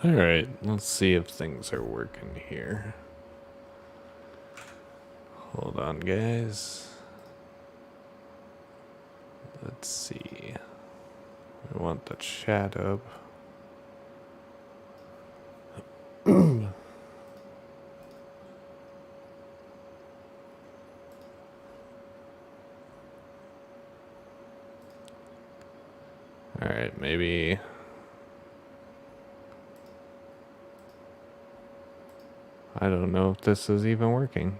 Alright, let's see if things are working here. Hold on, guys. Let's see. I want the chat up. Alright, maybe... I don't know if this is even working.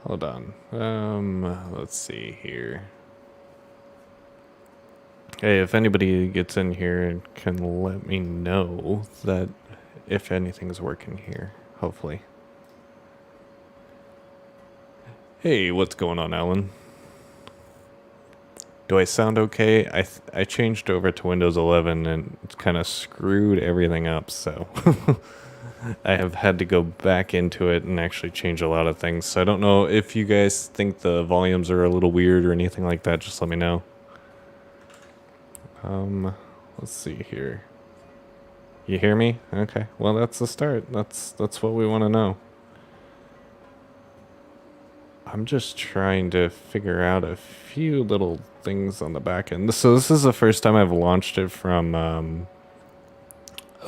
Hold on. Let's see here. Hey, if anybody gets in here and can let me know that if anything's working here, hopefully. Hey, what's going on, Alan? Do I sound okay? I changed over to Windows 11 and it's kind of screwed everything up, so I have had to go back into it and actually change a lot of things. So I don't know if you guys think the volumes are a little weird or anything like that, just let me know. Let's see here. You hear me? Okay. Well, that's the start. That's what we want to know. I'm just trying to figure out a few little things on the back end. So this is the first time I've launched it from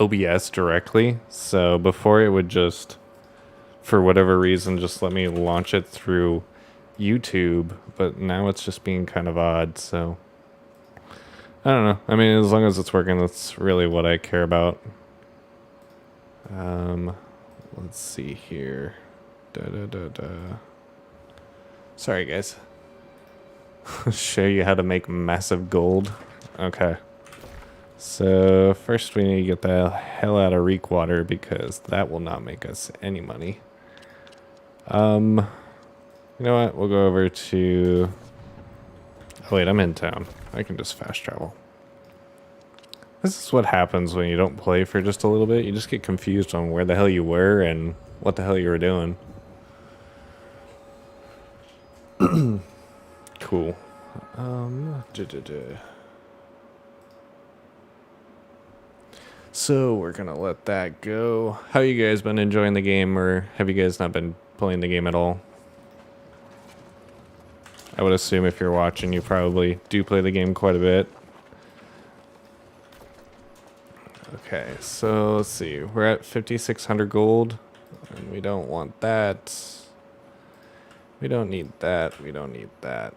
OBS directly. So before it would just, for whatever reason, just let me launch it through YouTube. But now it's just being kind of odd. So I don't know. I mean, as long as it's working, that's really what I care about. Let's see here. Sorry, guys. Show you how to make massive gold. Okay. So first we need to get the hell out of reek water because that will not make us any money. You know what? We'll go over to... Oh wait, I'm in town. I can just fast travel. This is what happens when you don't play for just a little bit. You just get confused on where the hell you were and what the hell you were doing. Cool. So we're gonna let that go. How you guys been enjoying the game, or have you guys not been playing the game at all? I would assume if you're watching, you probably do play the game quite a bit. Okay, so let's see. We're at 5,600 gold, and we don't want that. We don't need that. We don't need that.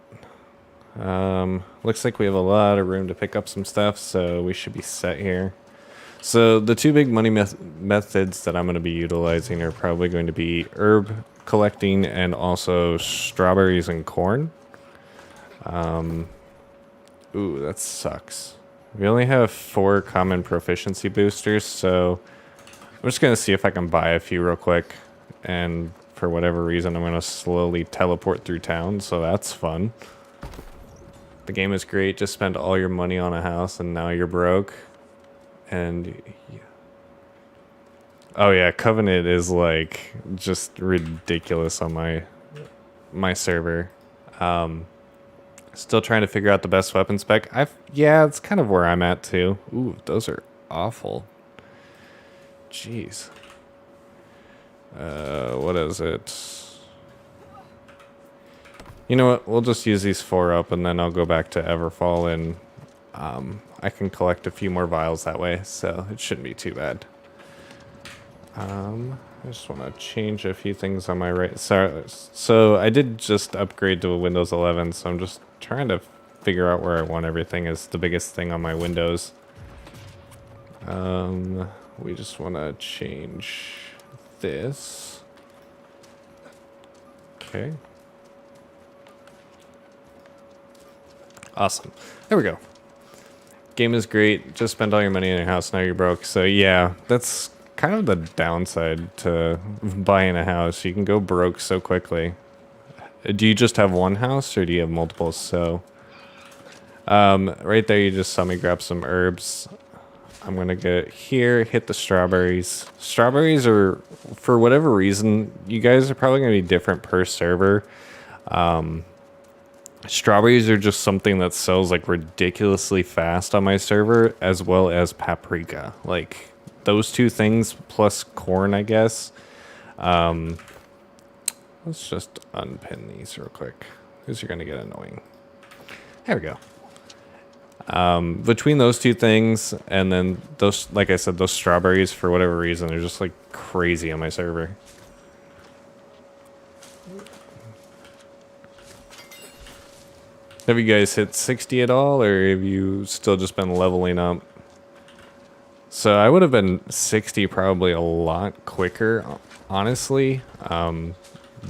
Looks like we have a lot of room to pick up some stuff, so we should be set here. So the two big money methods that I'm going to be utilizing are probably going to be herb collecting and also strawberries and corn. Ooh, that sucks. We only have 4 common proficiency boosters, so I'm just going to see if I can buy a few real quick. And for whatever reason, I'm going to slowly teleport through town, so that's fun. The game is great. Just spend all your money on a house and now you're broke. And oh yeah, Covenant is like just ridiculous on my server. Still trying to figure out the best weapon spec. Yeah, it's kind of where I'm at too. Ooh, those are awful. Jeez. What is it? You know what? We'll just use these 4 up, and then I'll go back to Everfall, and I can collect a few more vials that way, so it shouldn't be too bad. I just want to change a few things on my right. So I did just upgrade to a Windows 11, so I'm just trying to figure out where I want everything is the biggest thing on my Windows. We just want to change this. Okay. Awesome. There we go. Game is great. Just spend all your money in your house. Now you're broke. So yeah, that's kind of the downside to buying a house. You can go broke so quickly. Do you just have one house or do you have multiple? So right there you just saw me grab some herbs. I'm gonna get here, hit the strawberries. Strawberries are, for whatever reason, you guys are probably gonna be different per server. Strawberries are just something that sells like ridiculously fast on my server, as well as paprika. Like those two things plus corn, I guess. Let's just unpin these real quick because you're gonna get annoying. There we go. Between those two things and then those, like I said, those strawberries, for whatever reason, they're just like crazy on my server. Have you guys hit 60 at all, or have you still just been leveling up? So I would have been 60 probably a lot quicker, honestly.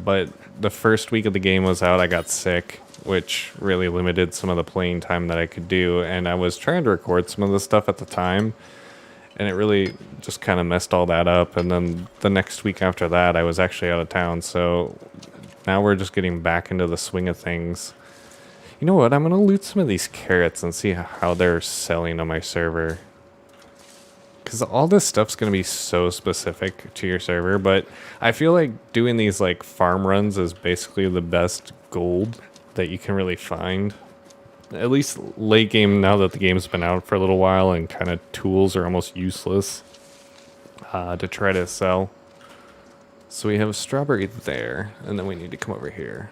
But the first week of the game was out, I got sick, which really limited some of the playing time that I could do. And I was trying to record some of the stuff at the time, and it really just kind of messed all that up. And then the next week after that, I was actually out of town. So now we're just getting back into the swing of things. You know what? I'm going to loot some of these carrots and see how they're selling on my server. Because all this stuff's going to be so specific to your server. But I feel like doing these like farm runs is basically the best gold that you can really find. At least late game, now that the game's been out for a little while and kind of tools are almost useless to try to sell. So we have a strawberry there, and then we need to come over here.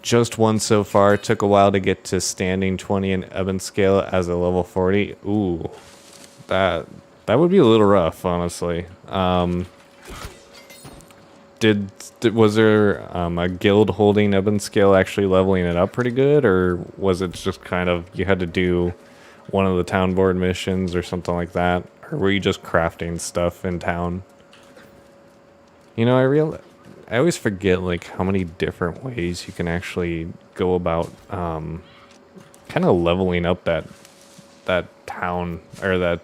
Just one so far. Took a while to get to standing 20 in Eben scale as a level 40. Ooh, that would be a little rough, honestly. Was there a guild holding Eben scale actually leveling it up pretty good, or was it just kind of you had to do one of the town board missions or something like that, or were you just crafting stuff in town? You know, I always forget like how many different ways you can actually go about kind of leveling up that town or the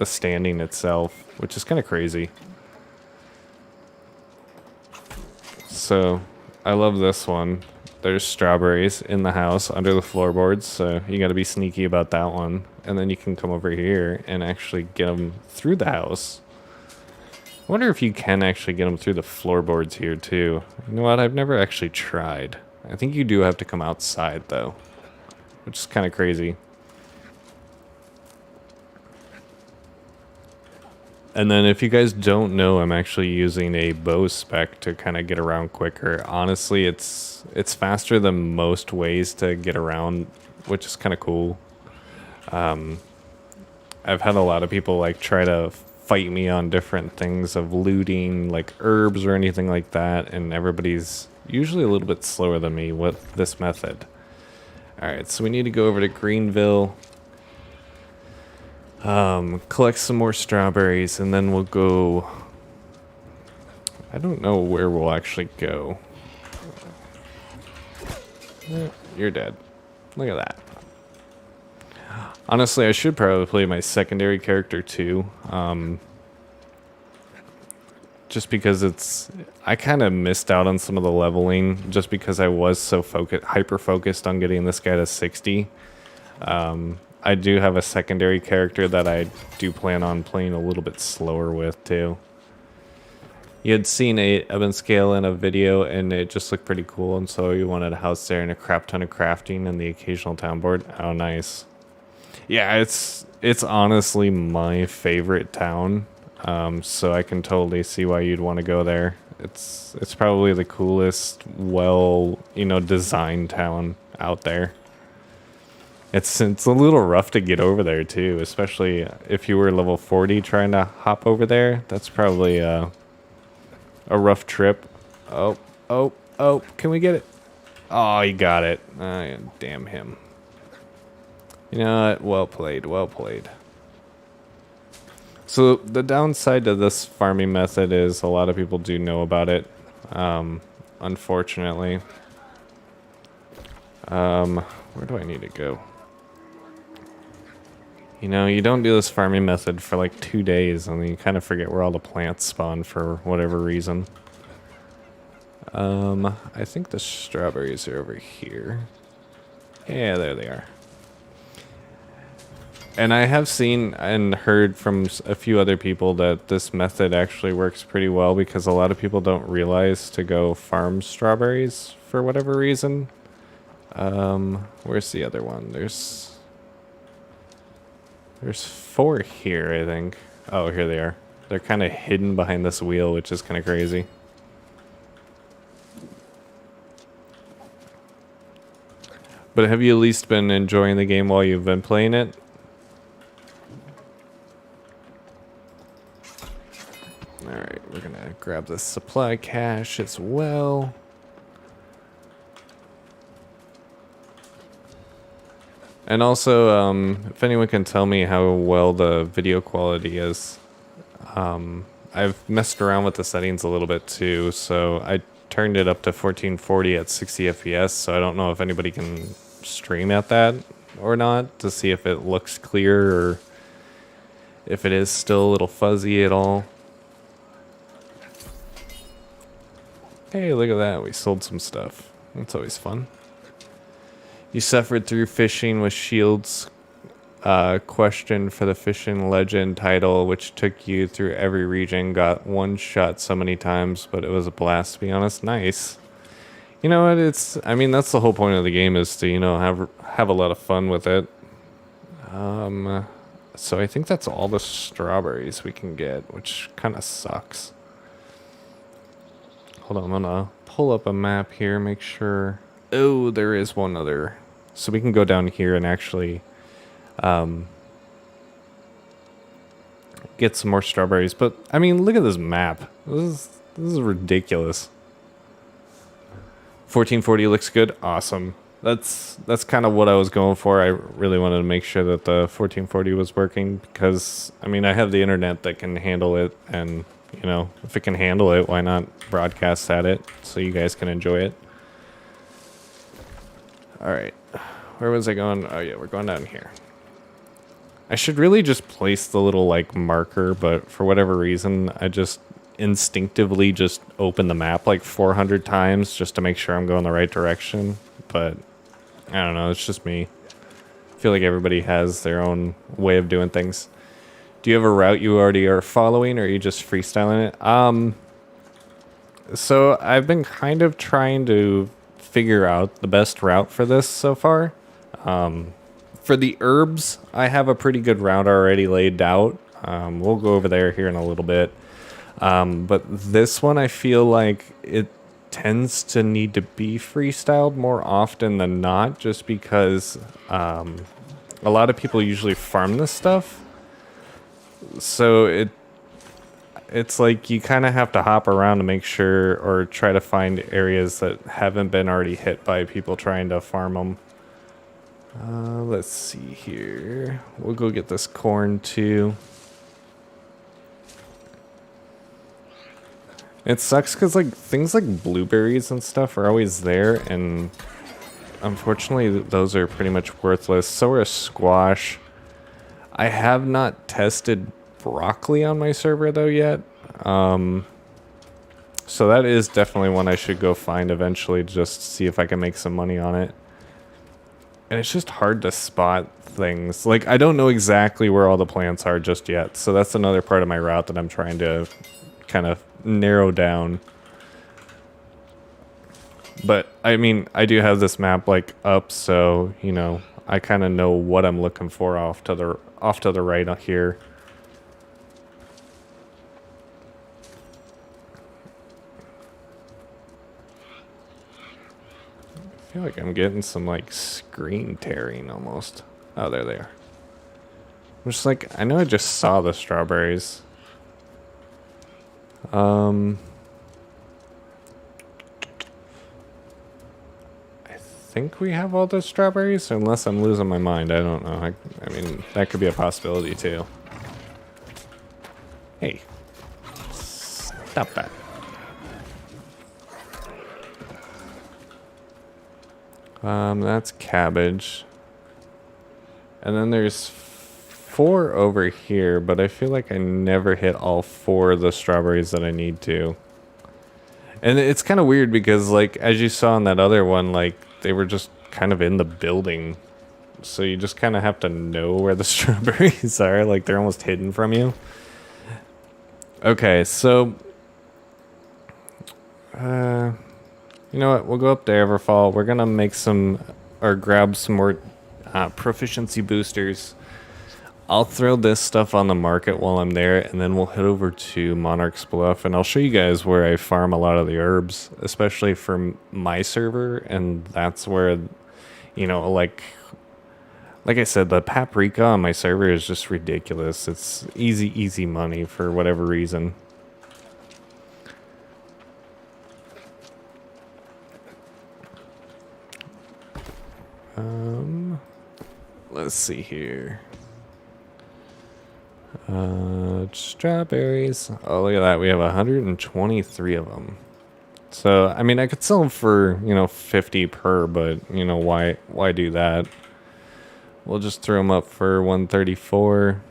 standing itself, which is kind of crazy. So I love this one. There's strawberries in the house under the floorboards, so you got to be sneaky about that one. And then you can come over here and actually get them through the house. I wonder if you can actually get them through the floorboards here too. You know what? I've never actually tried. I think you do have to come outside though, which is kind of crazy. And then if you guys don't know, I'm actually using a bow spec to kind of get around quicker. Honestly, it's faster than most ways to get around, which is kind of cool. I've had a lot of people like try to fight me on different things of looting like herbs or anything like that, and everybody's usually a little bit slower than me with this method. Alright, so we need to go over to Greenville, collect some more strawberries, and then we'll go... I don't know where we'll actually go. You're dead. Look at that. Honestly, I should probably play my secondary character too. Just because I kind of missed out on some of the leveling just because I was so hyper-focused on getting this guy to 60. I do have a secondary character that I do plan on playing a little bit slower with too. You had seen a Eben scale in a video and it just looked pretty cool, and so you wanted a house there and a crap ton of crafting and the occasional town board. Oh, nice. Yeah, it's honestly my favorite town, so I can totally see why you'd want to go there. It's probably the coolest, designed town out there. It's a little rough to get over there too, especially if you were level 40 trying to hop over there. That's probably a rough trip. Oh, can we get it? Oh, you got it. Damn him. You know what? Well played, well played. So the downside to this farming method is a lot of people do know about it, unfortunately. Where do I need to go? You know, you don't do this farming method for like 2 days and then you kind of forget where all the plants spawn for whatever reason. I think the strawberries are over here. Yeah, there they are. And I have seen and heard from a few other people that this method actually works pretty well because a lot of people don't realize to go farm strawberries for whatever reason. Where's the other one? There's 4 here, I think. Oh, here they are. They're kind of hidden behind this wheel, which is kind of crazy. But have you at least been enjoying the game while you've been playing it? Alright, we're gonna grab the supply cache as well. And also, if anyone can tell me how well the video quality is. I've messed around with the settings a little bit too, so I turned it up to 1440 at 60 FPS, so I don't know if anybody can stream at that or not to see if it looks clear or if it is still a little fuzzy at all. Hey, look at that, we sold some stuff. That's always fun. You suffered through fishing with shields. Question for the fishing legend title, which took you through every region, got one shot so many times, but it was a blast to be honest. Nice. You know what, I mean, that's the whole point of the game, is to, you know, have a lot of fun with it. So I think that's all the strawberries we can get, which kind of sucks. Hold on, I'm gonna pull up a map here, make sure. Oh, there is one other. So we can go down here and actually get some more strawberries. But I mean, look at this map. This is ridiculous. 1440 looks good. Awesome. That's kind of what I was going for. I really wanted to make sure that the 1440 was working because I mean, I have the internet that can handle it, and you know, if it can handle it, why not broadcast at it so you guys can enjoy it. All right. Where was I going? Oh yeah, we're going down here. I should really just place the little like marker, but for whatever reason, I just instinctively just open the map like 400 times just to make sure I'm going the right direction. But I don't know, it's just me. I feel like everybody has their own way of doing things. Do you have a route you already are following, or are you just freestyling it? So I've been kind of trying to figure out the best route for this so far. For the herbs, I have a pretty good route already laid out. We'll go over there here in a little bit. But this one, I feel like it tends to need to be freestyled more often than not, just because a lot of people usually farm this stuff. So it's like you kind of have to hop around to make sure, or try to find areas that haven't been already hit by people trying to farm them. Let's see here. We'll go get this corn too. It sucks because like things like blueberries and stuff are always there, and unfortunately those are pretty much worthless. So are squash. I have not tested broccoli on my server though yet. So that is definitely one I should go find eventually, just to see if I can make some money on it. And it's just hard to spot things. Like, I don't know exactly where all the plants are just yet. So that's another part of my route that I'm trying to kind of narrow down. But, I mean, I do have this map, like, up. So, you know, I kind of know what I'm looking for off to the right here. I feel like I'm getting some like screen tearing almost. Oh, there they are. I'm just like, I know I just saw the strawberries. I think we have all the strawberries, unless I'm losing my mind. I don't know. I mean, that could be a possibility too. Hey, stop that. That's cabbage. And then there's 4 over here, but I feel like I never hit all 4 of the strawberries that I need to. And it's kind of weird because, like, as you saw in that other one, like, they were just kind of in the building. So you just kind of have to know where the strawberries are. Like, they're almost hidden from you. Okay, so... you know what? We'll go up to Everfall. We're going to make some or grab some more proficiency boosters. I'll throw this stuff on the market while I'm there, and then we'll head over to Monarch's Bluff, and I'll show you guys where I farm a lot of the herbs, especially from my server, and that's where, you know, like I said, the paprika on my server is just ridiculous. It's easy money for whatever reason. Let's see here. Strawberries. Oh, look at that. We have 123 of them. So, I mean, I could sell them for, 50 per, but, why do that? We'll just throw them up for 134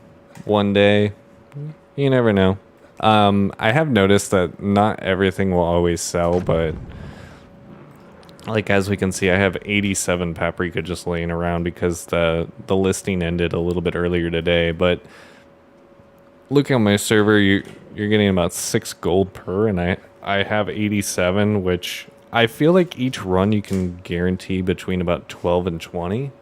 one day. You never know. I have noticed that not everything will always sell, but like as we can see, I have 87 paprika just laying around because the listing ended a little bit earlier today. But look at my server, you're getting about 6 gold per, and I have 87, which I feel like each run you can guarantee between about 12 and 20.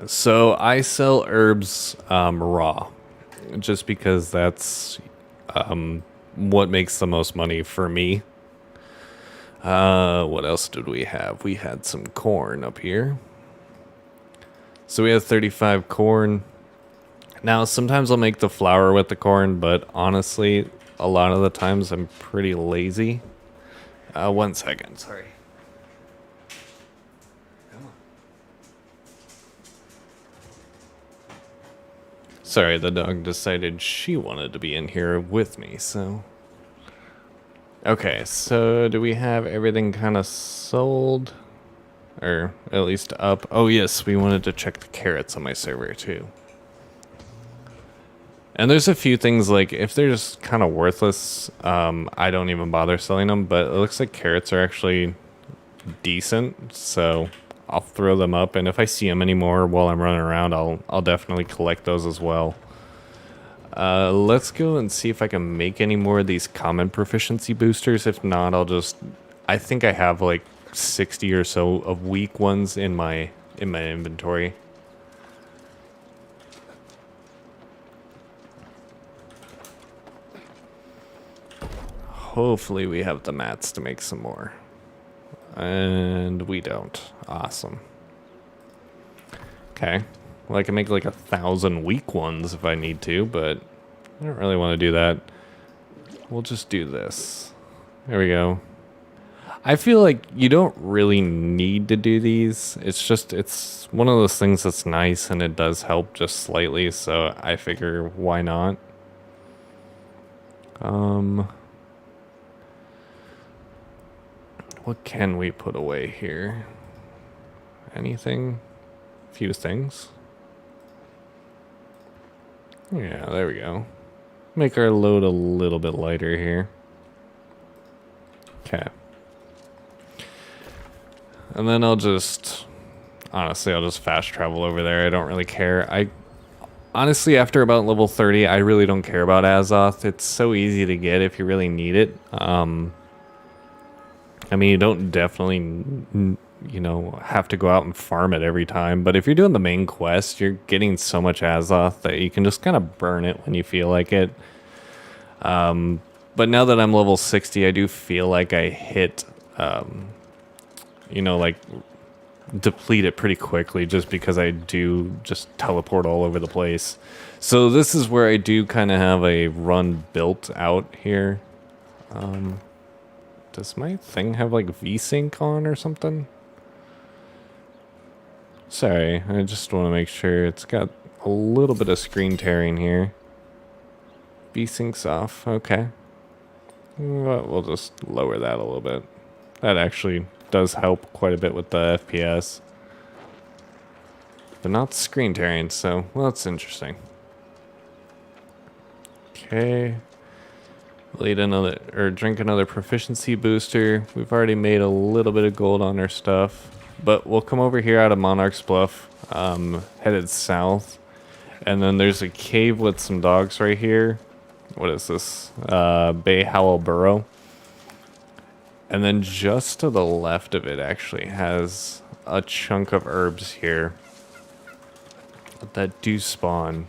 So I sell herbs raw, just because that's what makes the most money for me. What else did we have? We had some corn up here. So we have 35 corn. Now, sometimes I'll make the flour with the corn, but honestly, a lot of the times I'm pretty lazy. 1 second, sorry. Sorry, the dog decided she wanted to be in here with me, so... Okay, so do we have everything kind of sold? Or at least up? Oh yes, we wanted to check the carrots on my server too. And there's a few things, like, if they're just kind of worthless, I don't even bother selling them, but it looks like carrots are actually decent, so I'll throw them up, and if I see them anymore while I'm running around, I'll definitely collect those as well. Let's go and see if I can make any more of these common proficiency boosters. If not, I think I have like 60 or so of weak ones in my inventory. Hopefully we have the mats to make some more. And we don't. Awesome. Okay. Well, I can make like 1,000 weak ones if I need to, but I don't really want to do that. We'll just do this. There we go. I feel like you don't really need to do these. It's one of those things that's nice and it does help just slightly, so I figure why not? What can we put away here? Anything? Few things. Yeah, there we go. Make our load a little bit lighter here. Okay. And then honestly, I'll just fast travel over there. I don't really care. Honestly, after about level 30, I really don't care about Azoth. It's so easy to get if you really need it. I mean, you don't definitely, have to go out and farm it every time. But if you're doing the main quest, you're getting so much Azoth that you can just kind of burn it when you feel like it. But now that I'm level 60, I do feel like I hit, deplete it pretty quickly just because I do just teleport all over the place. So this is where I do kind of have a run built out here. Does my thing have like VSync on or something? Sorry, I just want to make sure it's got a little bit of screen tearing here. VSync's off, okay. Well, we'll just lower that a little bit. That actually does help quite a bit with the FPS. But not screen tearing, so, well, that's interesting. Okay. Drink another proficiency booster. We've already made a little bit of gold on our stuff. But we'll come over here out of Monarch's Bluff, headed south. And then there's a cave with some dogs right here. What is this? Bay Howl Burrow. And then just to the left of it actually has a chunk of herbs here that do spawn.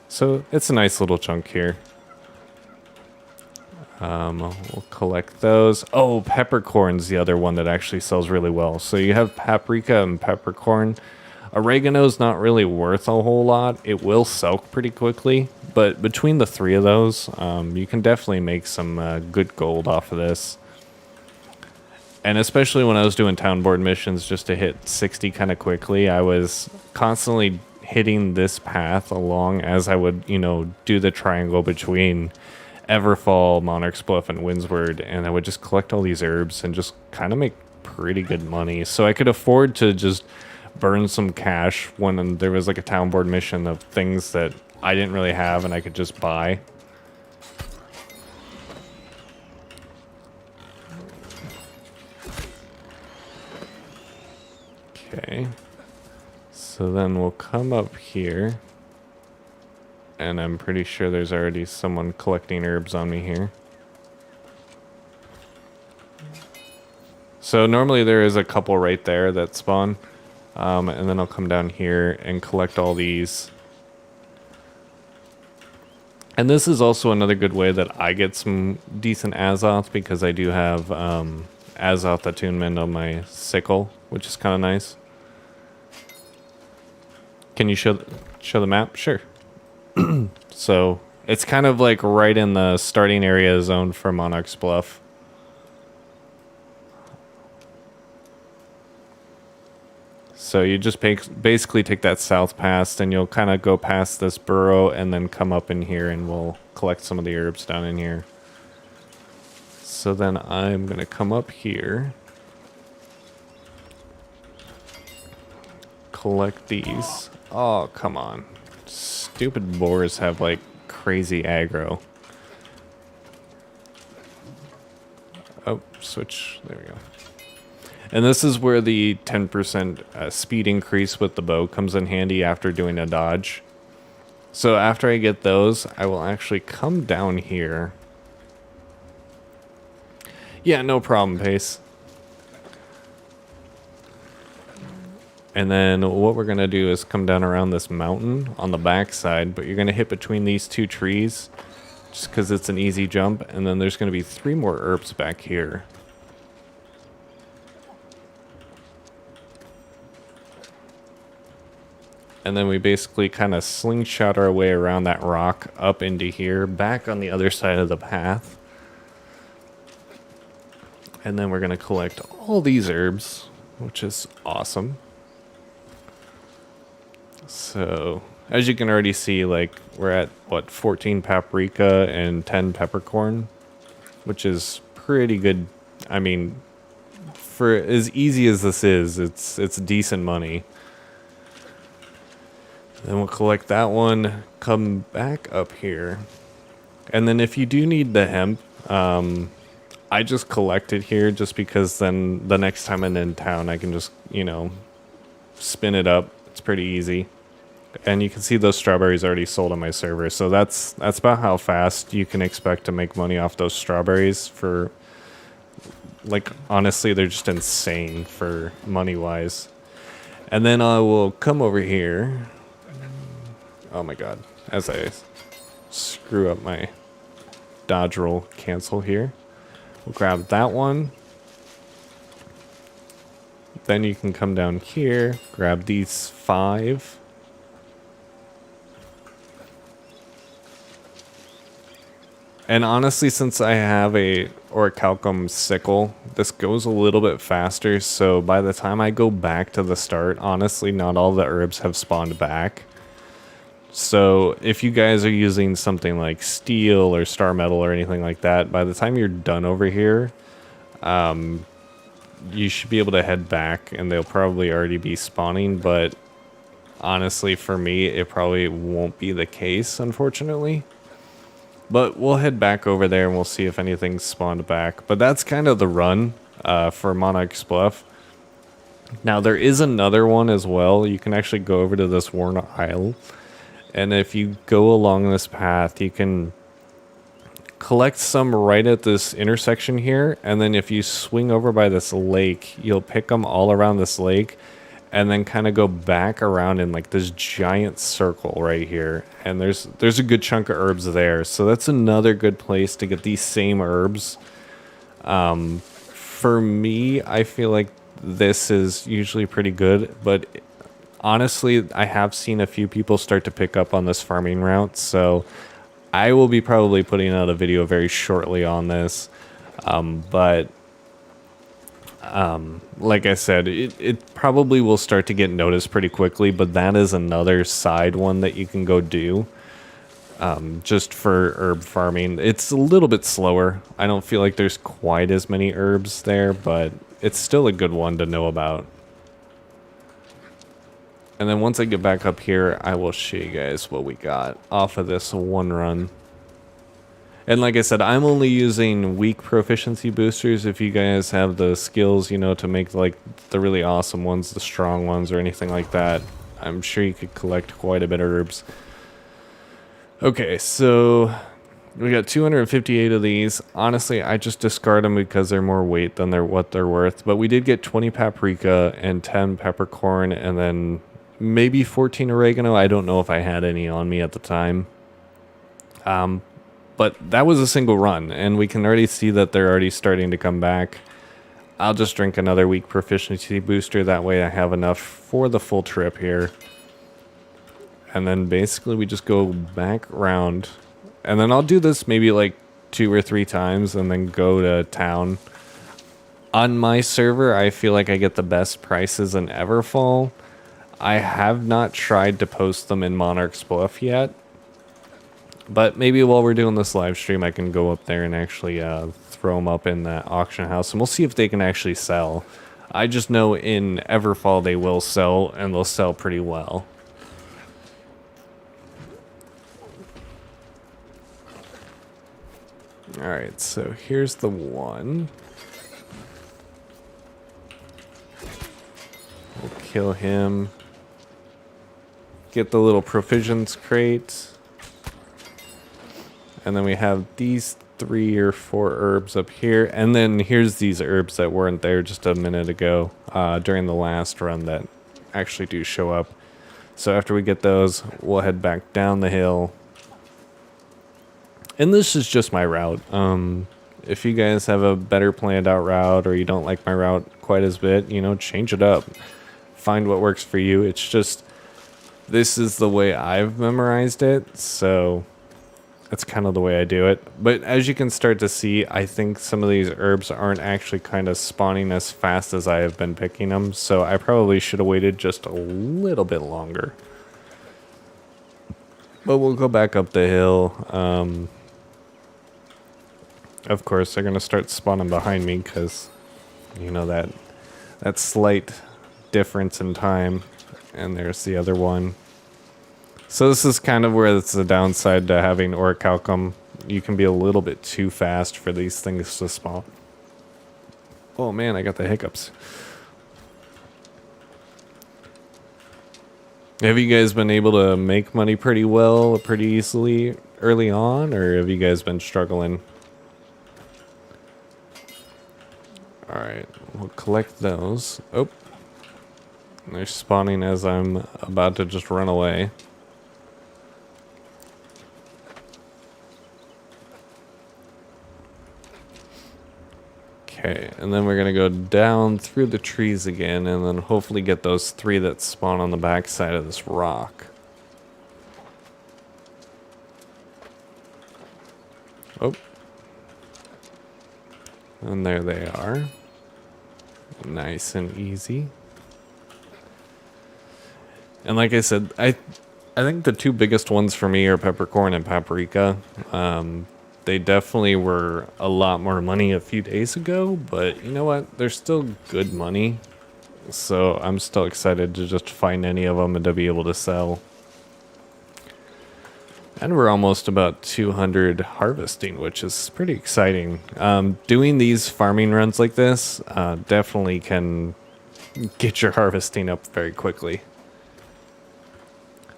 So it's a nice little chunk here. We'll collect those. Oh, peppercorn's the other one that actually sells really well. So you have paprika and peppercorn. Oregano's not really worth a whole lot. It will sell pretty quickly, but between the three of those, you can definitely make some good gold off of this. And especially when I was doing town board missions just to hit 60 kind of quickly, I was constantly hitting this path along as I would, you know, do the triangle between Everfall, Monarch's Bluff, and Windsward, and I would just collect all these herbs and just kind of make pretty good money. So I could afford to just burn some cash when there was like a town board mission of things that I didn't really have and I could just buy. Okay. So then we'll come up here. And I'm pretty sure there's already someone collecting herbs on me here. So normally there is a couple right there that spawn. And then I'll come down here and collect all these. And this is also another good way that I get some decent Azoth, because I do have Azoth attunement on my sickle, which is kind of nice. Can you show the map? Sure. So it's kind of like right in the starting area zone for Monarch's Bluff. So you just basically take that south pass, and you'll kind of go past this burrow and then come up in here, and we'll collect some of the herbs down in here. So then I'm going to come up here, collect these. Oh, come on. Stupid boars have like crazy aggro. Oh, switch. There we go. And this is where the 10% speed increase with the bow comes in handy after doing a dodge. So after I get those, I will actually come down here. Yeah, no problem, Pace. And then what we're going to do is come down around this mountain on the backside, but you're going to hit between these two trees just because it's an easy jump. And then there's going to be 3 more herbs back here. And then we basically kind of slingshot our way around that rock up into here, back on the other side of the path. And then we're going to collect all these herbs, which is awesome. So, as you can already see, like, we're at, what, 14 paprika and 10 peppercorn, which is pretty good. I mean, for as easy as this is, it's decent money. Then we'll collect that one, come back up here. And then if you do need the hemp, I just collect it here just because then the next time I'm in town, I can just, you know, spin it up. It's pretty easy. And you can see those strawberries already sold on my server. So that's about how fast you can expect to make money off those strawberries for, like, honestly, they're just insane for money-wise. And then I will come over here. Oh my god. As I screw up my dodge roll cancel here. We'll grab that one. Then you can come down here, grab these 5. And honestly, since I have a orichalcum sickle, this goes a little bit faster. So by the time I go back to the start, honestly, not all the herbs have spawned back. So if you guys are using something like steel or star metal or anything like that, by the time you're done over here, you should be able to head back and they'll probably already be spawning. But honestly, for me, it probably won't be the case, unfortunately. But we'll head back over there and we'll see if anything's spawned back. But that's kind of the run for Monarch's Bluff. Now, there is another one as well. You can actually go over to this Worn Isle. And if you go along this path, you can collect some right at this intersection here, and then if you swing over by this lake, you'll pick them all around this lake, and then kind of go back around in like this giant circle right here. And there's a good chunk of herbs there, so that's another good place to get these same herbs. For me, I feel like this is usually pretty good, but honestly, I have seen a few people start to pick up on this farming route, so I will be probably putting out a video very shortly on this. But like I said, it probably will start to get noticed pretty quickly, but that is another side one that you can go do. Just for herb farming. It's a little bit slower. I don't feel like there's quite as many herbs there, but it's still a good one to know about. And then once I get back up here, I will show you guys what we got off of this one run. And like I said, I'm only using weak proficiency boosters. If you guys have the skills, you know, to make like the really awesome ones, the strong ones, or anything like that, I'm sure you could collect quite a bit of herbs. Okay, so we got 258 of these. Honestly, I just discard them because they're more weight than what they're worth. But we did get 20 paprika and 10 peppercorn, and then maybe 14 oregano. I don't know if I had any on me at the time. But that was a single run, and we can already see that they're already starting to come back. I'll just drink another weak proficiency booster. That way I have enough for the full trip here. And then basically we just go back around. And then I'll do this maybe like 2 or 3 times and then go to town. On my server, I feel like I get the best prices in Everfall. I have not tried to post them in Monarch's Bluff yet. But maybe while we're doing this live stream, I can go up there and actually throw them up in that auction house. And we'll see if they can actually sell. I just know in Everfall they will sell, and they'll sell pretty well. Alright, so here's the one. We'll kill him. Get the little provisions crate. And then we have these 3 or 4 herbs up here. And then here's these herbs that weren't there just a minute ago during the last run that actually do show up. So after we get those, we'll head back down the hill. And this is just my route. If you guys have a better planned out route, or you don't like my route quite as bit, you know, change it up. Find what works for you. It's just, this is the way I've memorized it, so that's kind of the way I do it. But as you can start to see, I think some of these herbs aren't actually kind of spawning as fast as I have been picking them, so I probably should have waited just a little bit longer. But we'll go back up the hill. Of course, they're going to start spawning behind me because, you know, that slight difference in time. And there's the other one. So this is kind of where it's the downside to having orichalcum. You can be a little bit too fast for these things to spawn. Oh man, I got the hiccups. Have you guys been able to make money pretty well, pretty easily early on, or have you guys been struggling? Alright, we'll collect those. Oh, they're spawning as I'm about to just run away. Okay, and then we're going to go down through the trees again, and then hopefully get those 3 that spawn on the back side of this rock. Oh. And there they are. Nice and easy. And like I said, I think the 2 biggest ones for me are peppercorn and paprika. They definitely were a lot more money a few days ago, but you know what? They're still good money. So I'm still excited to just find any of them and to be able to sell. And we're almost about 200 harvesting, which is pretty exciting. Doing these farming runs like this definitely can get your harvesting up very quickly.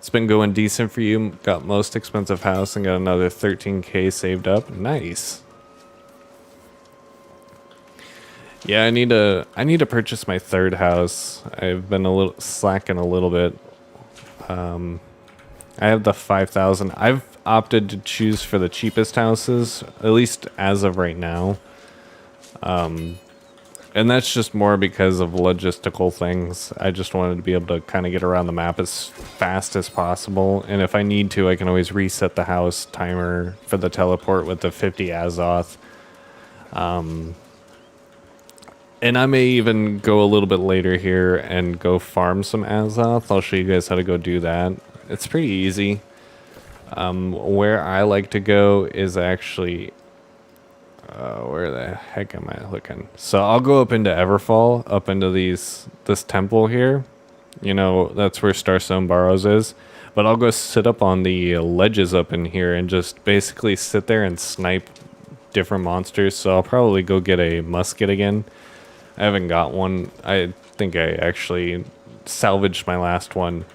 It's been going decent for you. Got most expensive house and got another 13K saved up. Nice. Yeah, I need to purchase my third house. I've been a little slacking a little bit. I have the 5,000. I've opted to choose for the cheapest houses, at least as of right now. And that's just more because of logistical things. I just wanted to be able to kind of get around the map as fast as possible. And if I need to, I can always reset the house timer for the teleport with the 50 Azoth. And I may even go a little bit later here and go farm some Azoth. I'll show you guys how to go do that. It's pretty easy. Where I like to go is actually... where the heck am I looking? So I'll go up into Everfall, up into this temple here. You know, that's where Starstone Barrows is. But I'll go sit up on the ledges up in here and just basically sit there and snipe different monsters. So I'll probably go get a musket again. I haven't got one. I think I actually salvaged my last one.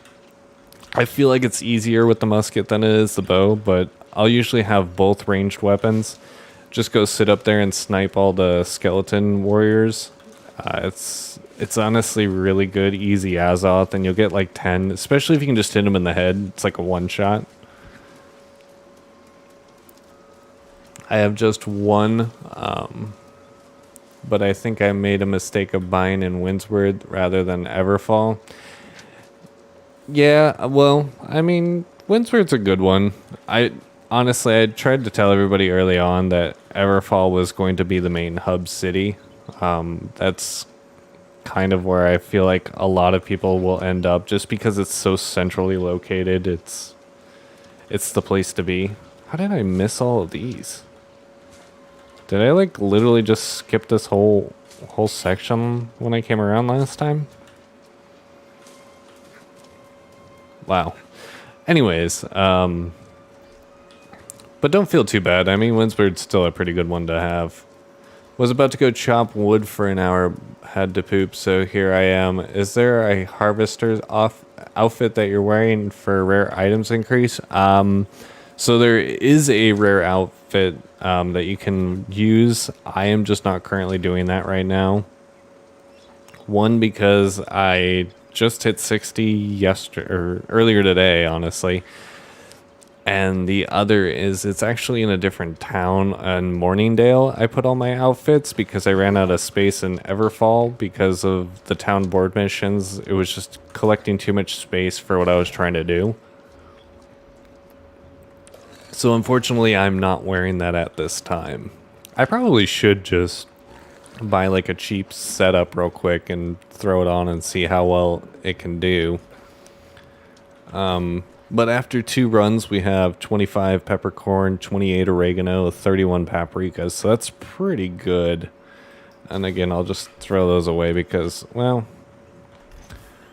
I feel like it's easier with the musket than it is the bow, but I'll usually have both ranged weapons. Just go sit up there and snipe all the skeleton warriors. It's honestly really good, easy Azoth, and you'll get like 10, especially if you can just hit them in the head. It's like a one-shot. I have just one, but I think I made a mistake of buying in Windsward rather than Everfall. Yeah, well, I mean, Windsward's a good one. Honestly, I tried to tell everybody early on that Everfall was going to be the main hub city. That's kind of where I feel like a lot of people will end up, just because it's so centrally located. It's the place to be. How did I miss all of these? Did I like literally just skip this whole section when I came around last time? Wow. Anyways, but don't feel too bad. I mean, Windsward's still a pretty good one to have. Was about to go chop wood for an hour, had to poop, so here I am. Is there a harvester's outfit that you're wearing for rare items increase? So there is a rare outfit that you can use. I am just not currently doing that right now. One, because I just hit 60 earlier today, honestly. And the other is it's actually in a different town in Morningdale. I put all my outfits because I ran out of space in Everfall because of the town board missions. It was just collecting too much space for what I was trying to do. So unfortunately, I'm not wearing that at this time. I probably should just buy like a cheap setup real quick and throw it on and see how well it can do. But after 2 runs, we have 25 peppercorn, 28 oregano, 31 paprika. So that's pretty good. And again, I'll just throw those away because, well,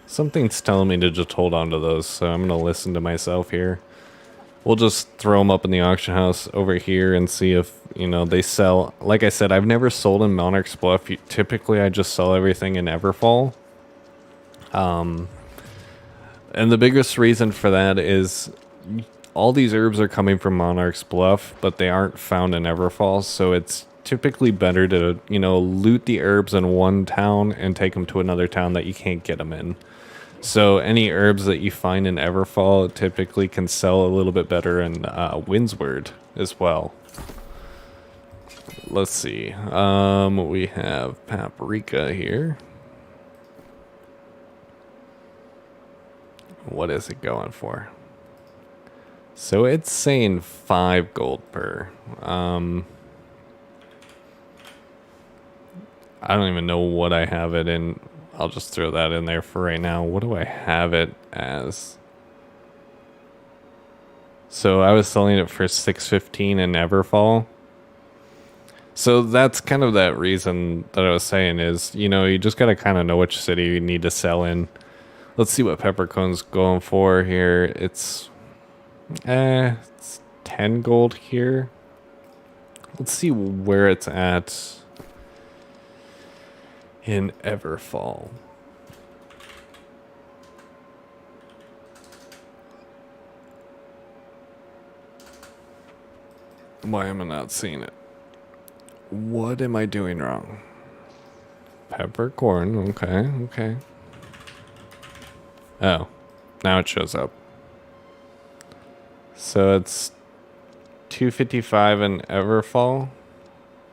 something's telling me to just hold on to those. So I'm going to listen to myself here. We'll just throw them up in the auction house over here and see if, you know, they sell. Like I said, I've never sold in Monarch's Bluff. Typically, I just sell everything in Everfall. And the biggest reason for that is all these herbs are coming from Monarch's Bluff, but they aren't found in Everfall. So it's typically better to, you know, loot the herbs in one town and take them to another town that you can't get them in. So any herbs that you find in Everfall typically can sell a little bit better in Windsward as well. Let's see. We have paprika here. What is it going for? So it's saying 5 gold per. I don't even know what I have it in. I'll just throw that in there for right now. What do I have it as? So I was selling it for 615 in Everfall. So that's kind of that reason that I was saying is, you know, you just got to kind of know which city you need to sell in. Let's see what peppercorn's going for here. It's 10 gold here. Let's see where it's at in Everfall. Why am I not seeing it? What am I doing wrong? Peppercorn, okay, okay. Oh, now it shows up. So it's 255 in Everfall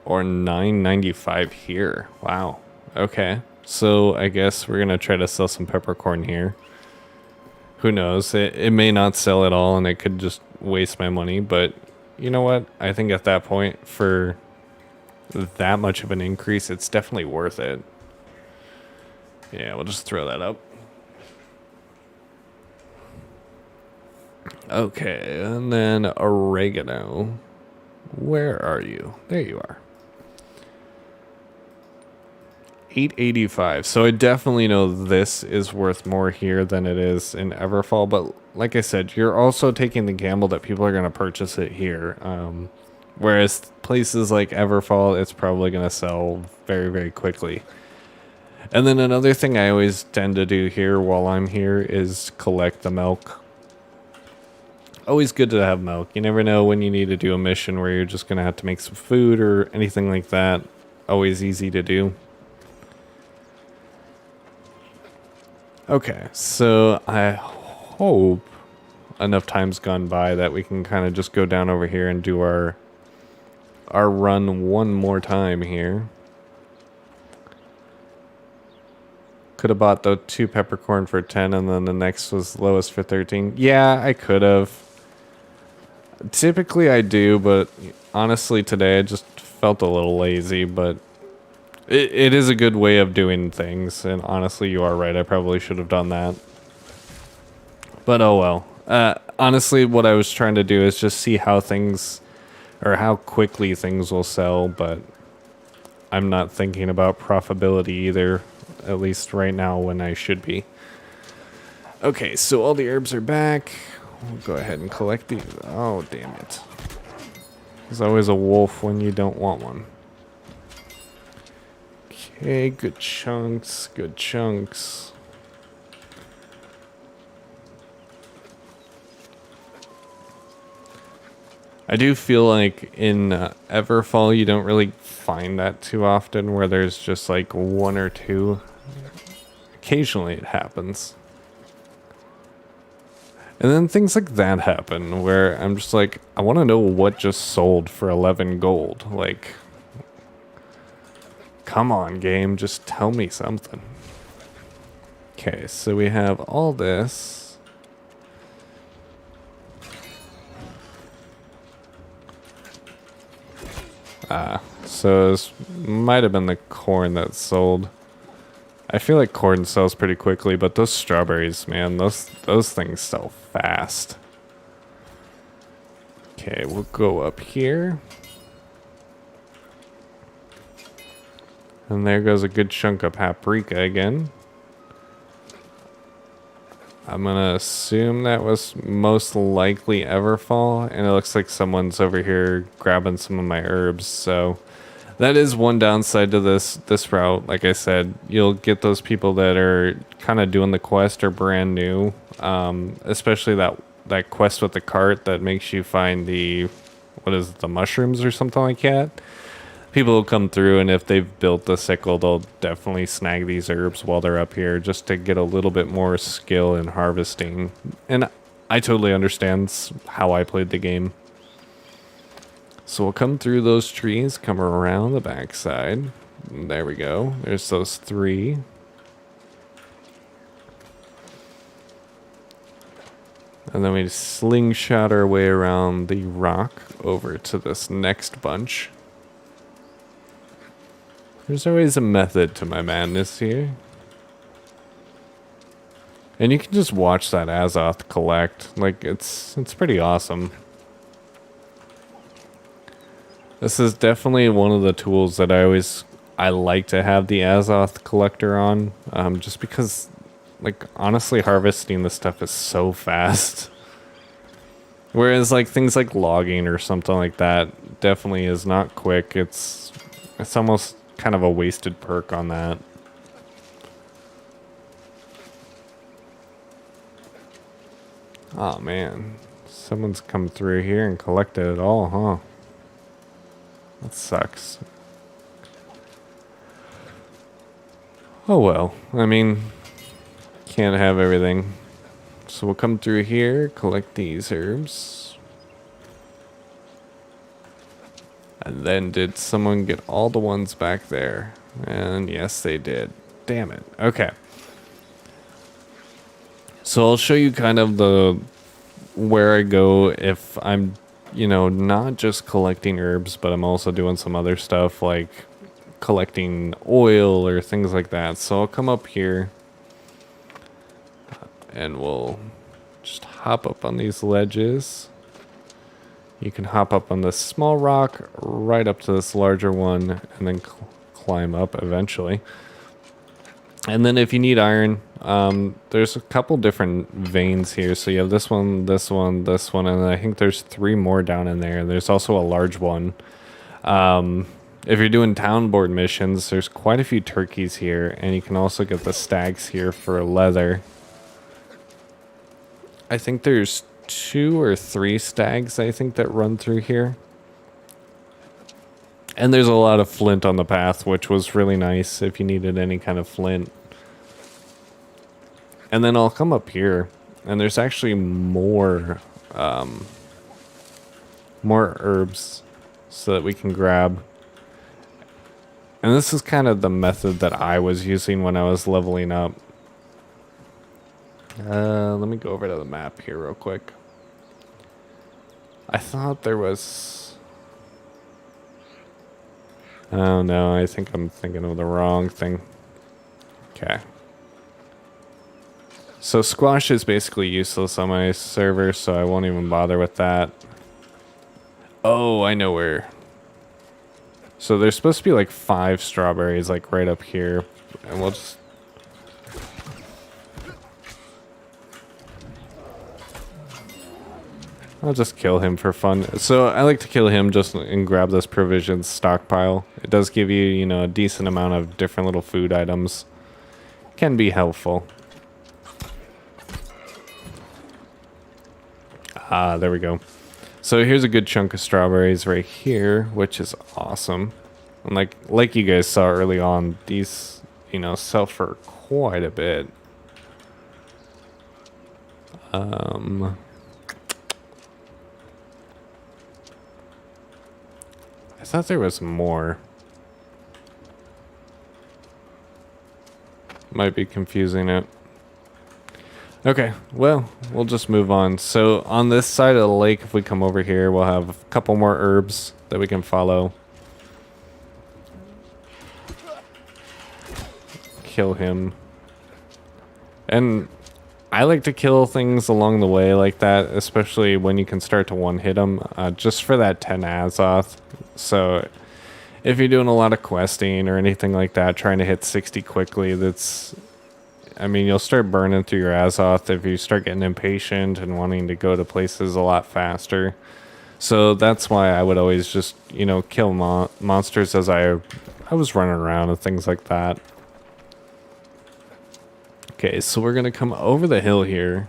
or 995 here. Wow. Okay. So I guess we're gonna try to sell some peppercorn here. Who knows? It may not sell at all and it could just waste my money, but you know what? I think at that point, for that much of an increase, it's definitely worth it. Yeah, we'll just throw that up. Okay, and then oregano. Where are you? There you are. 885. So I definitely know this is worth more here than it is in Everfall, but like I said, you're also taking the gamble that people are going to purchase it here. Whereas places like Everfall, it's probably going to sell very, very quickly. And then another thing I always tend to do here while I'm here is collect the milk. Always good to have milk. You never know when you need to do a mission where you're just going to have to make some food or anything like that. Always easy to do. Okay, so I hope enough time's gone by that we can kind of just go down over here and do our run one more time here. Could have bought the 2 peppercorn for 10 and then the next was lowest for 13. Yeah, I could have. Typically I do, but honestly today I just felt a little lazy, but it is a good way of doing things, and honestly you are right, I probably should have done that. But oh well. Honestly what I was trying to do is just see how things, or how quickly things will sell, but I'm not thinking about profitability either, at least right now when I should be. Okay, so all the herbs are back. We'll go ahead and collect these. Oh, damn it. There's always a wolf when you don't want one. Okay, good chunks, good chunks. I do feel like in Everfall you don't really find that too often, where there's just like 1 or 2. Occasionally it happens. And then things like that happen where I'm just like, I want to know what just sold for 11 gold. Like, come on, game, just tell me something. Okay, so we have all this. So this might have been the corn that sold. I feel like corn sells pretty quickly, but those strawberries, man, those things sell fast. Okay, we'll go up here. And there goes a good chunk of paprika again. I'm gonna assume that was most likely Everfall, and it looks like someone's over here grabbing some of my herbs, so that is one downside to this route. Like I said, you'll get those people that are kind of doing the quest or brand new, especially that quest with the cart that makes you find the, what is it, the mushrooms or something like that. People will come through, and if they've built the sickle, they'll definitely snag these herbs while they're up here just to get a little bit more skill in harvesting. And I totally understand how I played the game. So we'll come through those trees, come around the backside. There we go. There's those 3. And then we slingshot our way around the rock over to this next bunch. There's always a method to my madness here. And you can just watch that Azoth collect. Like, it's pretty awesome. This is definitely one of the tools that I like to have the Azoth collector on. Just because, like, honestly, harvesting this stuff is so fast. Whereas, like, things like logging or something like that definitely is not quick. It's almost kind of a wasted perk on that. Oh man, someone's come through here and collected it all, huh? That sucks. Oh well. I mean, can't have everything. So we'll come through here, collect these herbs. And then did someone get all the ones back there? And yes, they did. Damn it. Okay. So I'll show you kind of the where I go if I'm, you know, not just collecting herbs, but I'm also doing some other stuff like collecting oil or things like that. So I'll come up here and we'll just hop up on these ledges. You can hop up on this small rock right up to this larger one and then climb up eventually. And then if you need iron, there's a couple different veins here. So you have this one, this one, this one, and I think there's 3 more down in there. There's also a large one. If you're doing town board missions, there's quite a few turkeys here, and you can also get the stags here for leather. I think there's 2 or 3 stags, I think, that run through here. And there's a lot of flint on the path, which was really nice if you needed any kind of flint. And then I'll come up here, and there's actually more herbs so that we can grab. And this is kind of the method that I was using when I was leveling up. Let me go over to the map here real quick. I thought there was... Oh no, I think I'm thinking of the wrong thing. Okay. So squash is basically useless on my server, so I won't even bother with that. Oh, I know where. So there's supposed to be like 5 strawberries like right up here. And we'll just... I'll just kill him for fun. So I like to kill him just and grab this provisions stockpile. It does give you, you know, a decent amount of different little food items. Can be helpful. Ah, there we go. So here's a good chunk of strawberries right here, which is awesome. And like you guys saw early on, these, you know, sell for quite a bit. I thought there was more. Might be confusing it. Okay, well, we'll just move on. So on this side of the lake, if we come over here, we'll have a couple more herbs that we can follow. Kill him. And I like to kill things along the way like that, especially when you can start to one-hit them, just for that 10 Azoth. So if you're doing a lot of questing or anything like that, trying to hit 60 quickly, that's... I mean, you'll start burning through your Azoth if you start getting impatient and wanting to go to places a lot faster. So that's why I would always just, you know, kill monsters as I was running around and things like that. Okay, so we're going to come over the hill here.